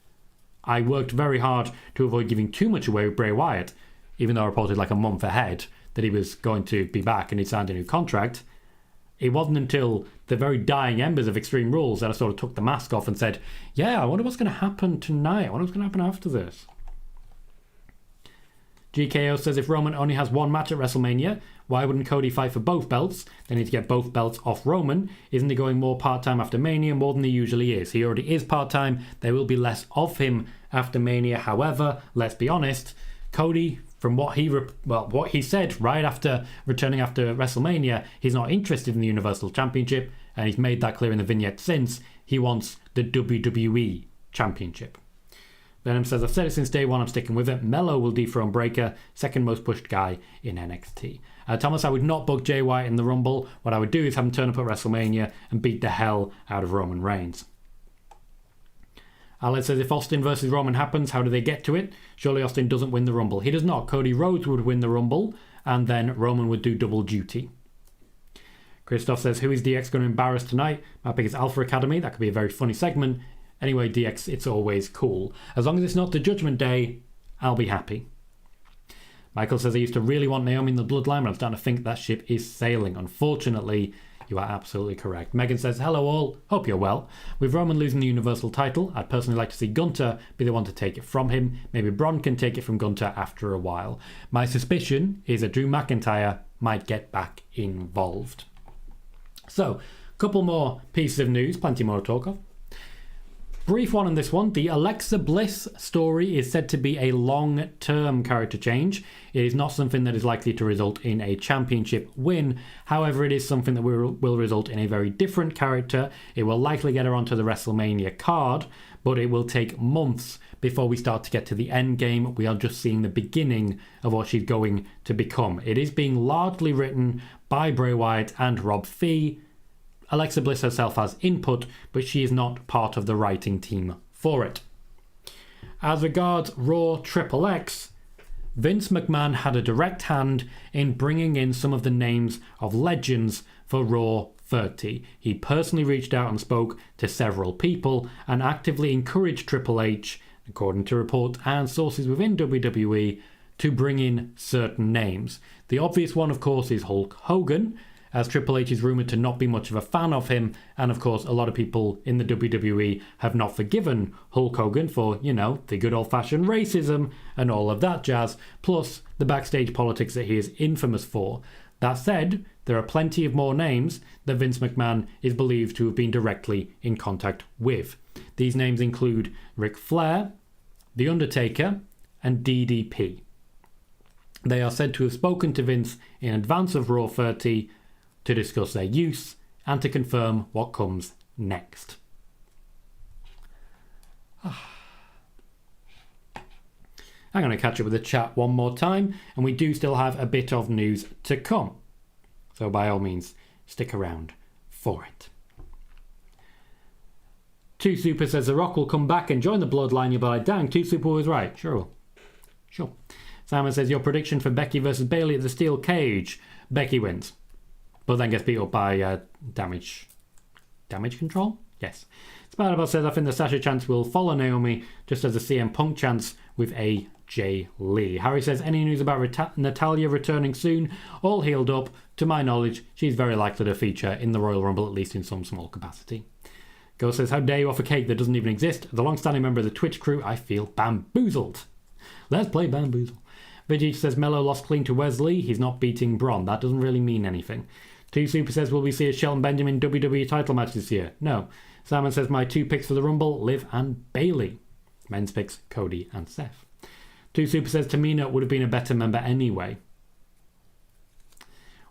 Speaker 1: I worked very hard to avoid giving too much away with Bray Wyatt, even though I reported like a month ahead that he was going to be back and he'd signed a new contract. It wasn't until the very dying embers of Extreme Rules that I sort of took the mask off and said, yeah, I wonder what's going to happen tonight. I wonder what's going to happen after this. GKO says, if Roman only has one match at WrestleMania, why wouldn't Cody fight for both belts? They need to get both belts off Roman. Isn't he going more part-time after Mania? More than he usually is. He already is part-time. There will be less of him after Mania. However, let's be honest, Cody, from what he said right after returning after WrestleMania, he's not interested in the Universal Championship, and he's made that clear in the vignette since. He wants the WWE Championship. Venom says, I've said it since day one, I'm sticking with it. Mello will dethrone Breaker, second most pushed guy in NXT. Thomas, I would not book Jay White in the Rumble. What I would do is have him turn up at WrestleMania and beat the hell out of Roman Reigns. Alex says, if Austin versus Roman happens, how do they get to it? Surely Austin doesn't win the Rumble. He does not. Cody Rhodes would win the Rumble, and then Roman would do double duty. Christoph says, who is DX going to embarrass tonight? My pick is Alpha Academy. That could be a very funny segment. Anyway, DX, it's always cool. As long as it's not the Judgment Day, I'll be happy. Michael says, I used to really want Naomi in the Bloodline, but I'm starting to think that ship is sailing. Unfortunately, you are absolutely correct. Megan says, hello all, hope you're well. With Roman losing the Universal title, I'd personally like to see Gunther be the one to take it from him. Maybe Braun can take it from Gunther after a while. My suspicion is that Drew McIntyre might get back involved. So, a couple more pieces of news, plenty more to talk of. Brief one on this one. The Alexa Bliss story is said to be a long-term character change. It is not something that is likely to result in a championship win. However, it is something that will result in a very different character. It will likely get her onto the WrestleMania card, but it will take months before we start to get to the end game. We are just seeing the beginning of what she's going to become. It is being largely written by Bray Wyatt and Rob Fee. Alexa Bliss herself has input, but she is not part of the writing team for it. As regards Raw Triple X, Vince McMahon had a direct hand in bringing in some of the names of legends for Raw 30. He personally reached out and spoke to several people and actively encouraged Triple H, according to reports and sources within WWE, to bring in certain names. The obvious one, of course, is Hulk Hogan, as Triple H is rumoured to not be much of a fan of him, and of course a lot of people in the WWE have not forgiven Hulk Hogan for, the good old-fashioned racism and all of that jazz, plus the backstage politics that he is infamous for. That said, there are plenty of more names that Vince McMahon is believed to have been directly in contact with. These names include Ric Flair, The Undertaker, and DDP. They are said to have spoken to Vince in advance of Raw 30 to discuss their use and to confirm what comes next. I'm going to catch up with the chat one more time, and we do still have a bit of news to come. So by all means, stick around for it. 2 Super says The Rock will come back and join the Bloodline. You'll be like, dang, 2 Super was right. Sure. Simon says, your prediction for Becky versus Bayley at the steel cage. Becky wins, but then gets beat up by damage control? Yes. Spider-Bot says, I think the Sasha chance will follow Naomi, just as the CM Punk chance with AJ Lee. Harry says, any news about Natalya returning soon? All healed up. To my knowledge, she's very likely to feature in the Royal Rumble, at least in some small capacity. Ghost says, how dare you offer cake that doesn't even exist? As a long-standing member of the Twitch crew, I feel bamboozled. Let's play bamboozle. Vegeta says, Mello lost clean to Wesley. He's not beating Braun. That doesn't really mean anything. 2 Super says, will we see a Shelton Benjamin WWE title match this year? No. Simon says, my 2 picks for the Rumble, Liv and Bayley. Men's picks, Cody and Seth. 2 Super says, Tamina would have been a better member anyway.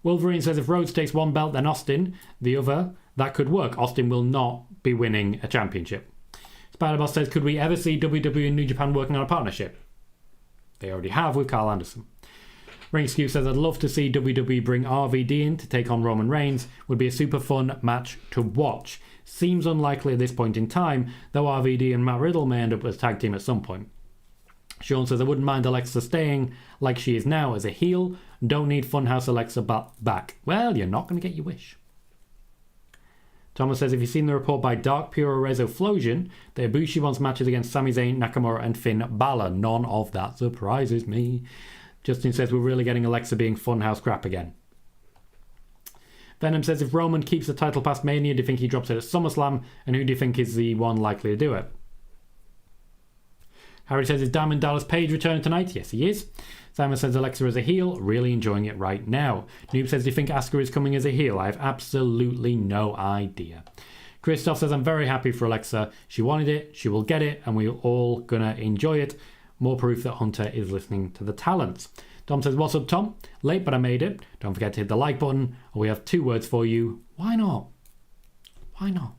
Speaker 1: Wolverine says, if Rhodes takes 1 belt, then Austin, the other, that could work. Austin will not be winning a championship. Spider-Boss says, could we ever see WWE and New Japan working on a partnership? They already have with Carl Anderson. Ringskew says, I'd love to see WWE bring RVD in to take on Roman Reigns. Would be a super fun match to watch. Seems unlikely at this point in time, though RVD and Matt Riddle may end up as tag team at some point. Sean says, I wouldn't mind Alexa staying like she is now as a heel. Don't need Funhouse Alexa back. Well, you're not going to get your wish. Thomas says, if you've seen the report by Dark Pure Rezo Flosion, that Ibushi wants matches against Sami Zayn, Nakamura and Finn Balor. None of that surprises me. Justin says, we're really getting Alexa being Funhouse crap again. Venom says, if Roman keeps the title past Mania, do you think he drops it at SummerSlam? And who do you think is the one likely to do it? Harry says, is Diamond Dallas Page returning tonight? Yes, he is. Simon says, Alexa as a heel, really enjoying it right now. Noob says, do you think Asuka is coming as a heel? I have absolutely no idea. Christoph says, I'm very happy for Alexa. She wanted it, she will get it, and we're all gonna enjoy it. More proof that Hunter is listening to the talents. Tom says, what's up, Tom? Late, but I made it. Don't forget to hit the like button. We have 2 words for you. Why not? Why not?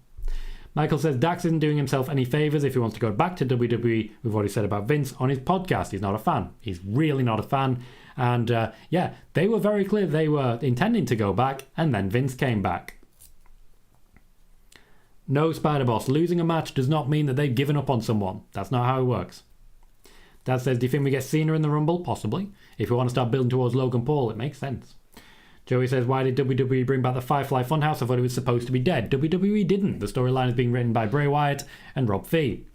Speaker 1: Michael says, Dax isn't doing himself any favours if he wants to go back to WWE with what he said about Vince on his podcast. He's not a fan. He's really not a fan. And yeah, they were very clear they were intending to go back, and then Vince came back. No, Spider-Boss, losing a match does not mean that they've given up on someone. That's not how it works. Dad says, do you think we get Cena in the Rumble? Possibly. If we want to start building towards Logan Paul, it makes sense. Joey says, why did WWE bring back the Firefly Funhouse? I thought it was supposed to be dead. WWE didn't. The storyline is being written by Bray Wyatt and Rob Fee.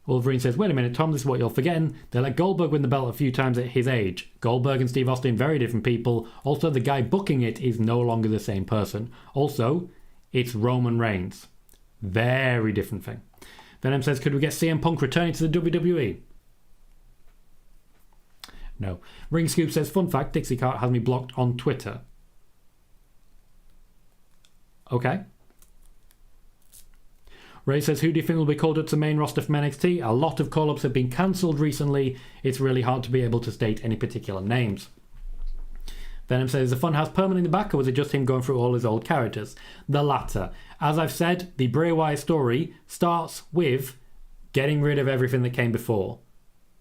Speaker 1: Wolverine says, wait a minute, Tom, this is what you're forgetting. They let Goldberg win the belt a few times at his age. Goldberg and Steve Austin, very different people. Also, the guy booking it is no longer the same person. Also, it's Roman Reigns. Very different thing. Venom says, could we get CM Punk returning to the WWE? No. Ring Scoop says, fun fact, Dixie Cart has me blocked on Twitter. Okay. Ray says, who do you think will be called up to main roster from NXT? A lot of call-ups have been cancelled recently. It's really hard to be able to state any particular names. Venom says, is the Funhouse permanent in the back, or was it just him going through all his old characters? The latter. As I've said, the Bray Wyatt story starts with getting rid of everything that came before.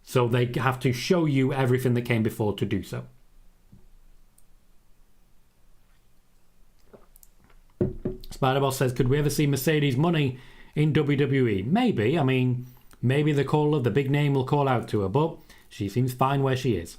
Speaker 1: So they have to show you everything that came before to do so. Spider-Boss says, could we ever see Mercedes Money in WWE? Maybe. I mean, maybe the caller, the big name, will call out to her, but she seems fine where she is.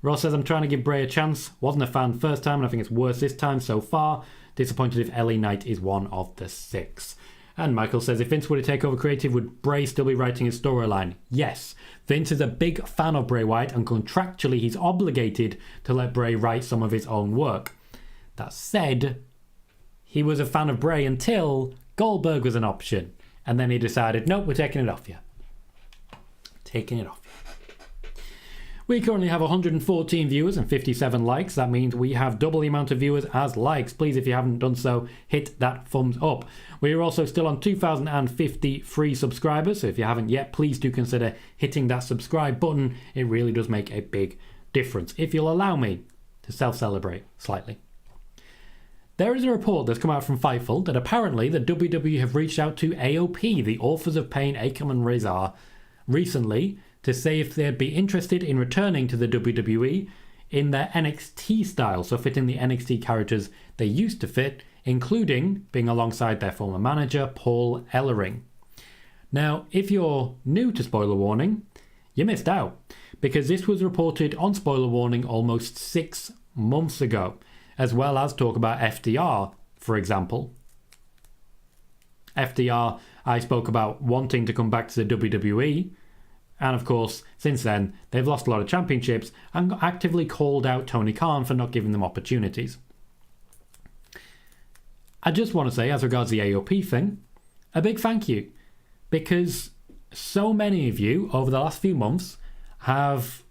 Speaker 1: Ross says, I'm trying to give Bray a chance. Wasn't a fan first time, and I think it's worse this time so far. Disappointed if LA Knight is one of the 6. And Michael says, if Vince were to take over creative, would Bray still be writing his storyline? Yes. Vince is a big fan of Bray Wyatt, and contractually he's obligated to let Bray write some of his own work. That said, he was a fan of Bray until Goldberg was an option. And then he decided, nope, we're taking it off you. Taking it off you. We currently have 114 viewers and 57 likes. That means we have double the amount of viewers as likes. Please, if you haven't done so, hit that thumbs up. We are also still on 2,050 free subscribers, so if you haven't yet, please do consider hitting that subscribe button. It really does make a big difference, if you'll allow me to self-celebrate slightly. There is a report that's come out from Fightful that apparently the WWE have reached out to AOP, the authors of Pain, Akam and Rezar, recently to say if they'd be interested in returning to the WWE in their NXT style, so fitting the NXT characters they used to fit, including being alongside their former manager, Paul Ellering. Now, if you're new to Spoiler Warning, you missed out, because this was reported on Spoiler Warning almost 6 months ago, as well as talk about FDR, for example. FDR, I spoke about wanting to come back to the WWE, and of course, since then, they've lost a lot of championships and actively called out Tony Khan for not giving them opportunities. I just want to say, as regards the AOP thing, a big thank you, because so many of you over the last few months have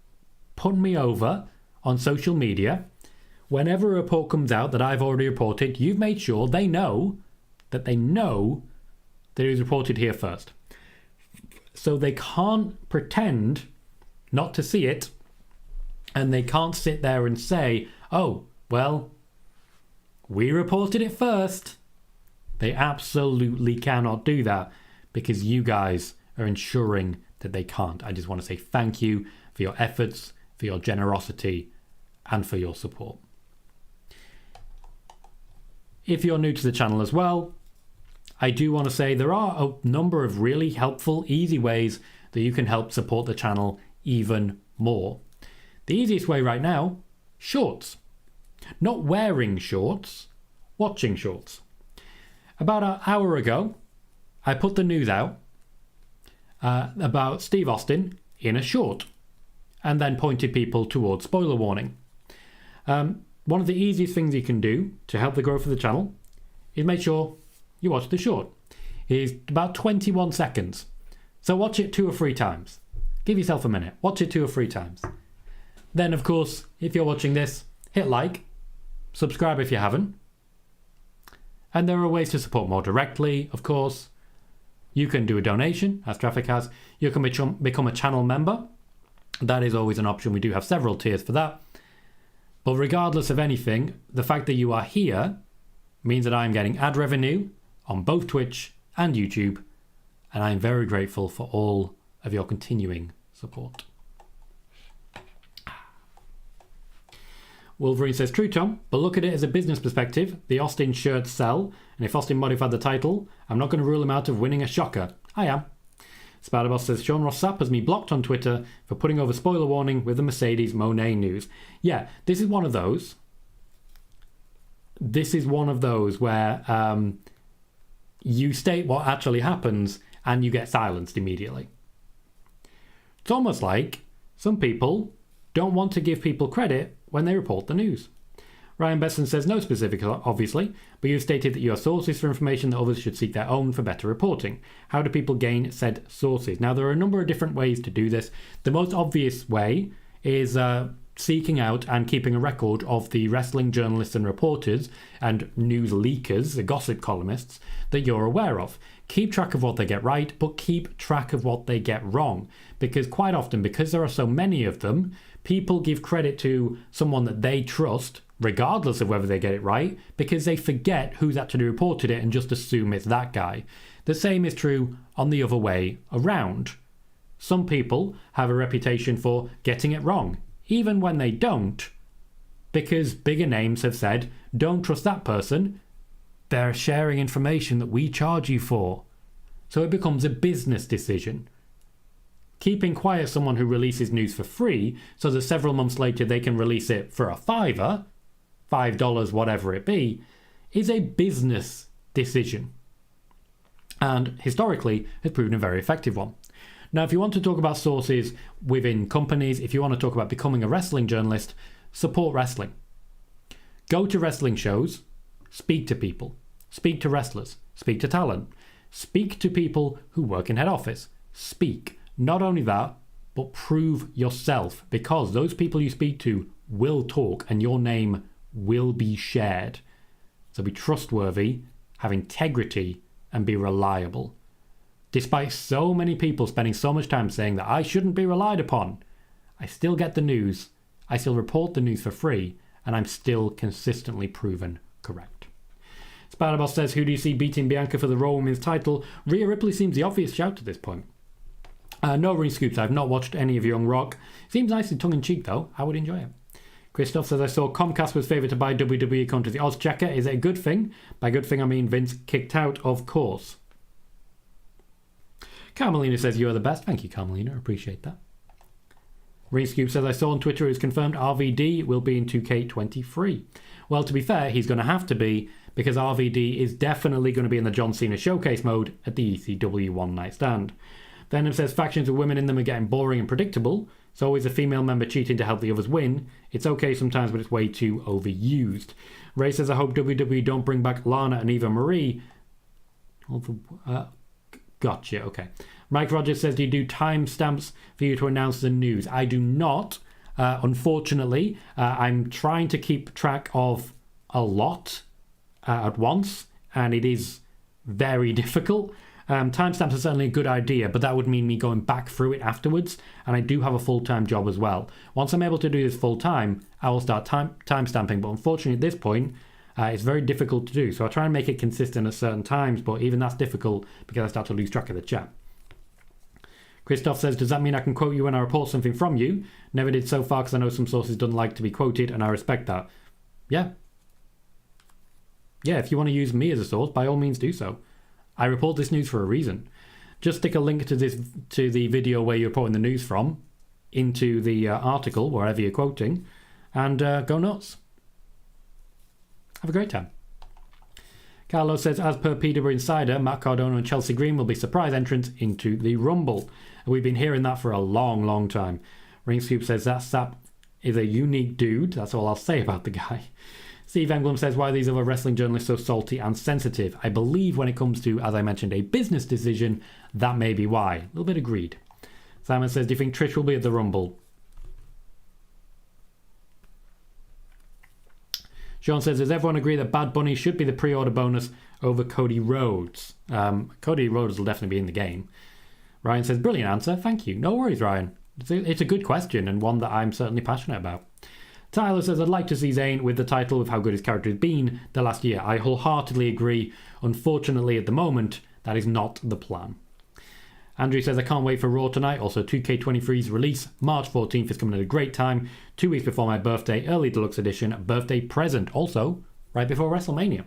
Speaker 1: put me over on social media. Whenever a report comes out that I've already reported, you've made sure they know that it was reported here first. So they can't pretend not to see it, and they can't sit there and say, oh, well, we reported it first. They absolutely cannot do that, because you guys are ensuring that they can't. I just want to say thank you for your efforts, for your generosity, and for your support. If you're new to the channel as well, I do want to say there are a number of really helpful, easy ways that you can help support the channel even more. The easiest way right now, shorts. Not wearing shorts, watching shorts. About an hour ago, I put the news out about Steve Austin in a short, and then pointed people towards Spoiler Warning. One of the easiest things you can do to help the growth of the channel is make sure you watch the short. It's about 21 seconds. So watch it 2 or 3 times. Give yourself a minute. Watch it 2 or 3 times. Then, of course, if you're watching this, hit like, subscribe if you haven't. And there are ways to support more directly, of course. You can do a donation, as Traffic has. You can become a channel member. That is always an option. We do have several tiers for that. But regardless of anything, the fact that you are here means that I'm getting ad revenue on both Twitch and YouTube, and I'm very grateful for all of your continuing support. Wolverine says, true, Tom, but look at it as a business perspective. The Austin shirts sell, and if Austin modified the title, I'm not going to rule him out of winning a shocker. I am. Spider-Boss says, Sean Ross Sapp has me blocked on Twitter for putting over Spoiler Warning with the Mercedes Monet news. Yeah, this is one of those. This is one of those where you state what actually happens and you get silenced immediately. It's almost like some people don't want to give people credit when they report the news. Ryan Besson says, no specifics, obviously, but you stated that you are sources for information that others should seek their own for better reporting. How do people gain said sources? Now, there are a number of different ways to do this. The most obvious way is seeking out and keeping a record of the wrestling journalists and reporters and news leakers, the gossip columnists, that you're aware of. Keep track of what they get right, but keep track of what they get wrong. Because quite often, because there are so many of them, people give credit to someone that they trust, regardless of whether they get it right, because they forget who's actually reported it and just assume it's that guy. The same is true on the other way around. Some people have a reputation for getting it wrong, even when they don't, because bigger names have said, don't trust that person, they're sharing information that we charge you for. So it becomes a business decision. Keeping quiet someone who releases news for free so that several months later they can release it for a $5, $5, whatever it be, is a business decision. And historically has proven a very effective one. Now, if you want to talk about sources within companies, if you want to talk about becoming a wrestling journalist, support wrestling. Go to wrestling shows, speak to people, speak to wrestlers, speak to talent, speak to people who work in head office, speak. Not only that, but prove yourself, because those people you speak to will talk and your name will be shared. So be trustworthy, have integrity, and be reliable. Despite so many people spending so much time saying that I shouldn't be relied upon, I still get the news, I still report the news for free, and I'm still consistently proven correct. Spider-Boss says, who do you see beating Bianca for the Raw Women's title? Rhea Ripley seems the obvious shout at this point. No ring scoops, I've not watched any of Young Rock. Seems nicely tongue-in-cheek though, I would enjoy it. Christoph says, I saw Comcast was favoured to buy WWE according to the odds checker. Is it a good thing? By good thing I mean Vince kicked out, of course. Carmelina says, you are the best. Thank you, Carmelina, appreciate that. Ring Scoop says, I saw on Twitter it was confirmed RVD will be in 2K23. Well, to be fair, he's going to have to be, because RVD is definitely going to be in the John Cena showcase mode at the ECW One Night Stand. Venom says, factions with women in them are getting boring and predictable. So always a female member cheating to help the others win. It's okay sometimes, but it's way too overused. Ray says, I hope WWE don't bring back Lana and Eva Marie. Gotcha, okay. Mike Rogers says, do you do timestamps for you to announce the news? I do not. Unfortunately, I'm trying to keep track of a lot at once, and it is very difficult. Timestamps are certainly a good idea, but that would mean me going back through it afterwards, and I do have a full-time job as well. Once I'm able to do this full-time, I will start timestamping, but unfortunately at this point, it's very difficult to do. So I try and make it consistent at certain times, but even that's difficult because I start to lose track of the chat. Christoph says, does that mean I can quote you when I report something from you? Never did so far because I know some sources don't like to be quoted, and I respect that. Yeah. Yeah, if you want to use me as a source, by all means do so. I report this news for a reason. Just stick a link to the video where you're reporting the news from into the article, wherever you're quoting, and go nuts. Have a great time. Carlos says, as per PWInsider, Matt Cardona and Chelsea Green will be surprise entrants into the Rumble. We've been hearing that for a long, long time. Ring Scoop says that Sap is a unique dude. That's all I'll say about the guy. Steve Englund says, why are these other wrestling journalists so salty and sensitive? I believe when it comes to, as I mentioned, a business decision, that may be why. A little bit agreed. Simon says, do you think Trish will be at the Rumble? Sean says, does everyone agree that Bad Bunny should be the pre-order bonus over Cody Rhodes? Cody Rhodes will definitely be in the game. Ryan says, brilliant answer. Thank you. No worries, Ryan. It's a good question and one that I'm certainly passionate about. Tyler says, I'd like to see Zayn with the title with how good his character has been the last year. I wholeheartedly agree. Unfortunately, at the moment, that is not the plan. Andrew says, I can't wait for Raw tonight. Also, 2K23's release, March 14th, is coming at a great time. 2 weeks before my birthday, early deluxe edition, birthday present. Also, right before WrestleMania.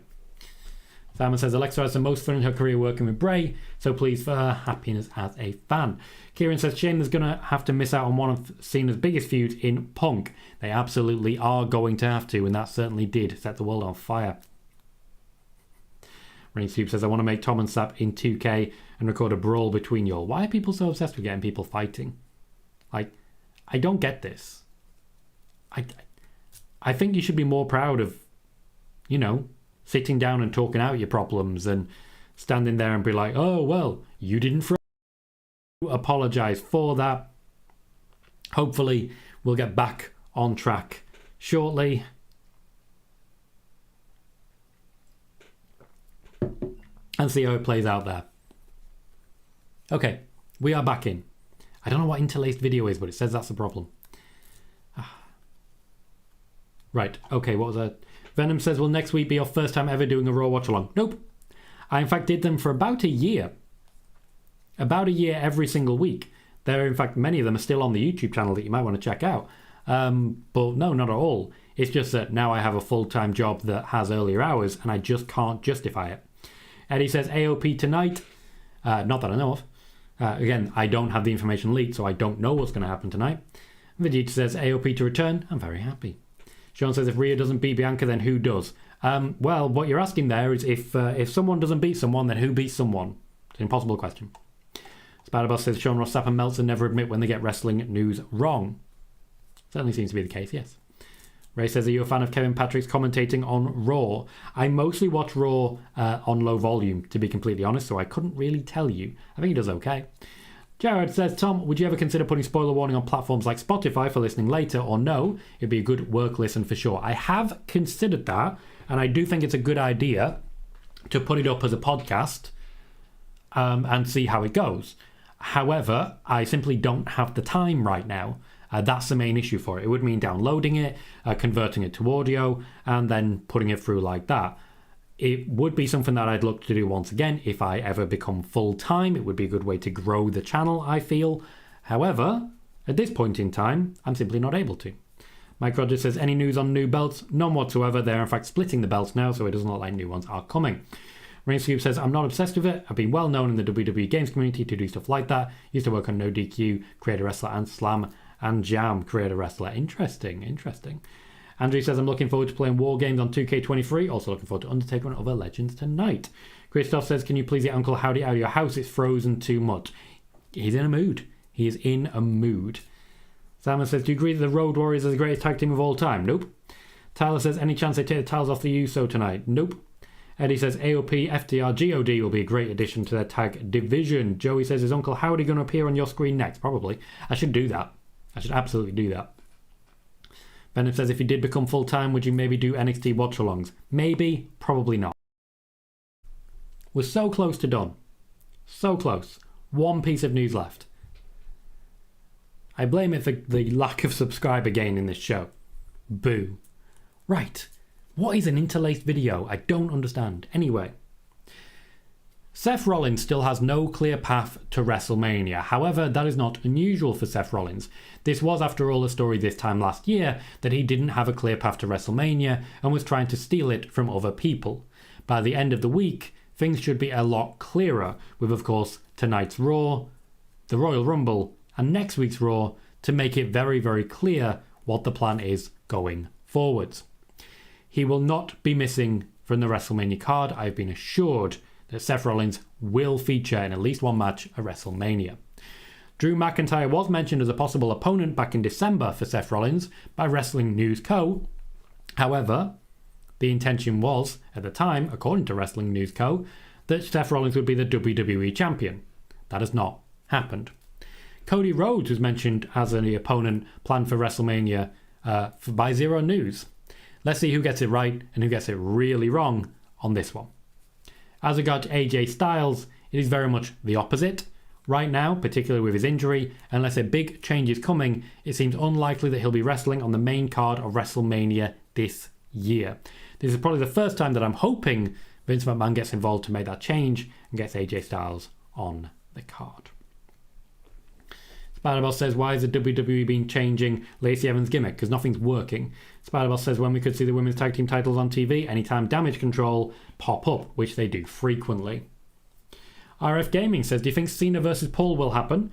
Speaker 1: Simon says, Alexa has the most fun in her career working with Bray, so pleased for her happiness as a fan. Kieran says, Shane going to have to miss out on one of Cena's biggest feuds in Punk. They absolutely are going to have to, and that certainly did set the world on fire. Rain Soup says, I want to make Tom and Sap in 2K and record a brawl between y'all. Why are people so obsessed with getting people fighting? Like, I don't get this. I think you should be more proud of, you know, sitting down and talking out your problems and standing there and be like, oh, well, you didn't apologize for that. Hopefully, we'll get back on track shortly. And see how it plays out there. Okay, we are back in. I don't know what interlaced video is, but it says that's the problem. Right, okay, what was that? Venom says, will next week be your first time ever doing a Raw watch-along? Nope. I, in fact, did them for about a year. About a year every single week. There, in fact, many of them are still on the YouTube channel that you might want to check out. But no, not at all. It's just that now I have a full-time job that has earlier hours, and I just can't justify it. Eddie says, AOP tonight. Not that I know of. Again, I don't have the information leaked, so I don't know what's going to happen tonight. Vegeta says, AOP to return. I'm very happy. Sean says, if Rhea doesn't beat Bianca, then who does? Well, what you're asking there is if someone doesn't beat someone, then who beats someone? It's an impossible question. Spider-Boss says, Sean Ross Sapp and Meltzer never admit when they get wrestling news wrong. Certainly seems to be the case, yes. Ray says, are you a fan of Kevin Patrick's commentating on Raw? I mostly watch Raw on low volume, to be completely honest, so I couldn't really tell you. I think he does okay. Jared says, Tom, would you ever consider putting spoiler warning on platforms like Spotify for listening later, or no? It'd be a good work listen for sure. I have considered that, and I do think it's a good idea to put it up as a podcast and see how it goes. However, I simply don't have the time right now. That's the main issue for it. It would mean downloading it, converting it to audio, and then putting it through like that. It would be something that I'd look to do once again if I ever become full-time. It would be a good way to grow the channel, I feel. However, at this point in time, I'm simply not able to. Mike Rogers says, any news on new belts? None whatsoever. They're in fact splitting the belts now, so it doesn't look like new ones are coming. Rainscube says, I'm not obsessed with it. I've been well known in the WWE games community to do stuff like that. Used to work on No DQ, Create a Wrestler, and Slam and Jam, Create a Wrestler. Interesting. Andrew says, I'm looking forward to playing War Games on 2K23. Also looking forward to Undertaker and other legends tonight. Christoph says, can you please get Uncle Howdy out of your house? It's frozen too much. He's in a mood. He is in a mood. Simon says, do you agree that the Road Warriors are the greatest tag team of all time? Nope. Tyler says, any chance they take the titles off the Uso tonight? Nope. Eddie says, AOP, FTR, GOD will be a great addition to their tag division. Joey says, is Uncle Howdy going to appear on your screen next? Probably. I should do that. I should absolutely do that. Bennett says, if you did become full-time, would you maybe do NXT watch-alongs? Maybe, probably not. We're so close to done. So close. One piece of news left. I blame it for the lack of subscriber gain in this show. Boo. Right. What is an interlaced video? I don't understand. Anyway. Seth Rollins still has no clear path to WrestleMania. However, that is not unusual for Seth Rollins. This was, after all, a story this time last year that he didn't have a clear path to WrestleMania and was trying to steal it from other people. By the end of the week, things should be a lot clearer, with, of course, tonight's Raw, the Royal Rumble, and next week's Raw to make it very, very clear what the plan is going forwards. He will not be missing from the WrestleMania card. I've been assured that Seth Rollins will feature in at least one match at WrestleMania. Drew McIntyre was mentioned as a possible opponent back in December for Seth Rollins by Wrestling News Co. However, the intention was, at the time, according to Wrestling News Co., that Seth Rollins would be the WWE champion. That has not happened. Cody Rhodes was mentioned as an opponent planned for WrestleMania by Zero News. Let's see who gets it right and who gets it really wrong on this one. As regards AJ Styles, it is very much the opposite. Right now, particularly with his injury, unless a big change is coming, it seems unlikely that he'll be wrestling on the main card of WrestleMania this year. This is probably the first time that I'm hoping Vince McMahon gets involved to make that change and gets AJ Styles on the card. Spider-Boss says, why is the WWE been changing Lacey Evans' gimmick? Because nothing's working. Spider-Boss says, when we could see the women's tag team titles on TV, anytime Damage Control pop up, which they do frequently. RF Gaming says, do you think Cena versus Paul will happen?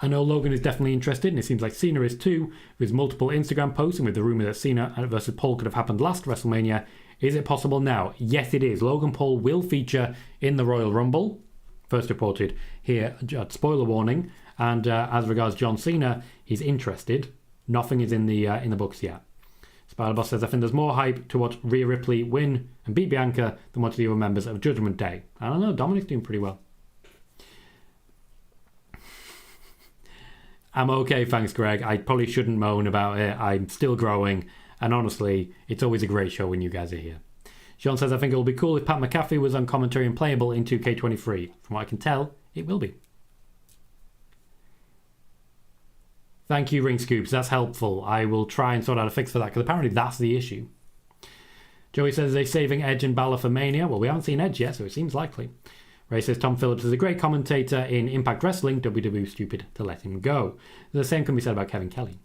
Speaker 1: I know Logan is definitely interested, and it seems like Cena is too, with his multiple Instagram posts and with the rumour that Cena versus Paul could have happened last WrestleMania. Is it possible now? Yes, it is. Logan Paul will feature in the Royal Rumble, first reported here at Spoiler Warning. And as regards John Cena, he's interested. Nothing is in the books yet. Spider-Boss says, I think there's more hype to watch Rhea Ripley win and beat Bianca than watch the other members of Judgment Day. I don't know, Dominic's doing pretty well. I'm okay, thanks, Greg. I probably shouldn't moan about it. I'm still growing. And honestly, it's always a great show when you guys are here. Sean says, I think it will be cool if Pat McAfee was on commentary and playable in 2K23. From what I can tell, it will be. Thank you, Ring Scoops. That's helpful. I will try and sort out a fix for that, because apparently that's the issue. Joey says, are they saving Edge and Balor for Mania? Well, we haven't seen Edge yet, so it seems likely. Ray says, Tom Phillips is a great commentator in Impact Wrestling. WWE stupid to let him go. The same can be said about Kevin Kelly.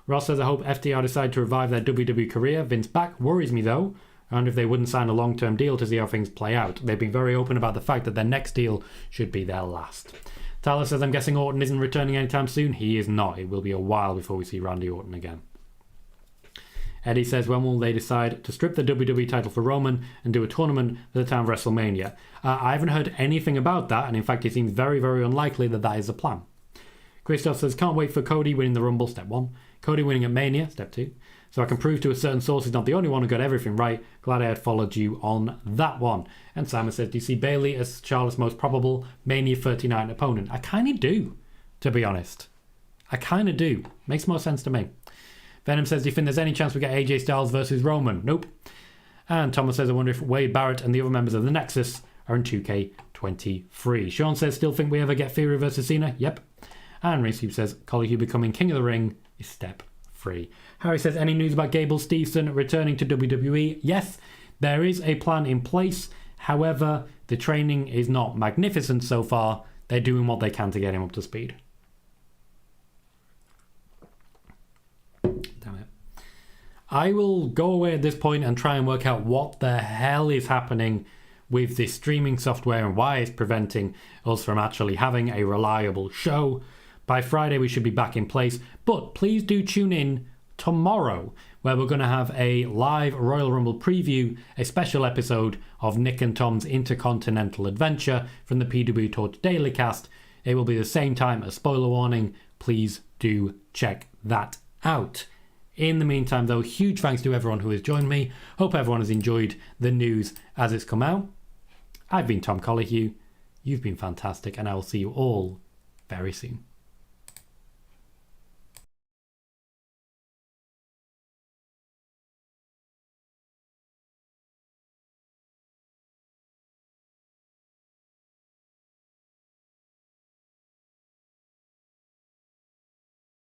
Speaker 1: Ross says, I hope FTR decide to revive their WWE career. Vince back worries me, though. I wonder if they wouldn't sign a long-term deal to see how things play out. They've been very open about the fact that their next deal should be their last. Tyler says, I'm guessing Orton isn't returning anytime soon. He is not. It will be a while before we see Randy Orton again. Eddie says, when will they decide to strip the WWE title for Roman and do a tournament at the time of WrestleMania? I haven't heard anything about that, and in fact it seems very, very unlikely that that is the plan. Christoph says, can't wait for Cody winning the Rumble, step 1. Cody winning at Mania, step 2. so I can prove to a certain source he's not the only one who got everything right. Glad I had followed you on that one. And Simon says, do you see Bayley as Charlotte's most probable Mania 39 opponent? I kind of do, to be honest. I kind of do. Makes more sense to me. Venom says, do you think there's any chance we get AJ Styles versus Roman? Nope. And Thomas says, I wonder if Wade Barrett and the other members of the Nexus are in 2K23. Sean says, still think we ever get Fury versus Cena? Yep. And Rinsky says, Colohue becoming King of the Ring is step 3. Harry says, any news about Gable Steveson returning to WWE? Yes, there is a plan in place. However, the training is not magnificent so far. They're doing what they can to get him up to speed. Damn it. I will go away at this point and try and work out what the hell is happening with this streaming software and why it's preventing us from actually having a reliable show. By Friday, we should be back in place. But please do tune in tomorrow, where we're going to have a live Royal Rumble preview, a special episode of Nick and Tom's Intercontinental Adventure from the PWTorch Daily Cast. It will be the same time as Spoiler Warning. Please do check that out. In the meantime, though, huge thanks to everyone who has joined me. Hope everyone has enjoyed the news as it's come out. I've been Tom Colohue. You've been fantastic, and I will see you all very soon.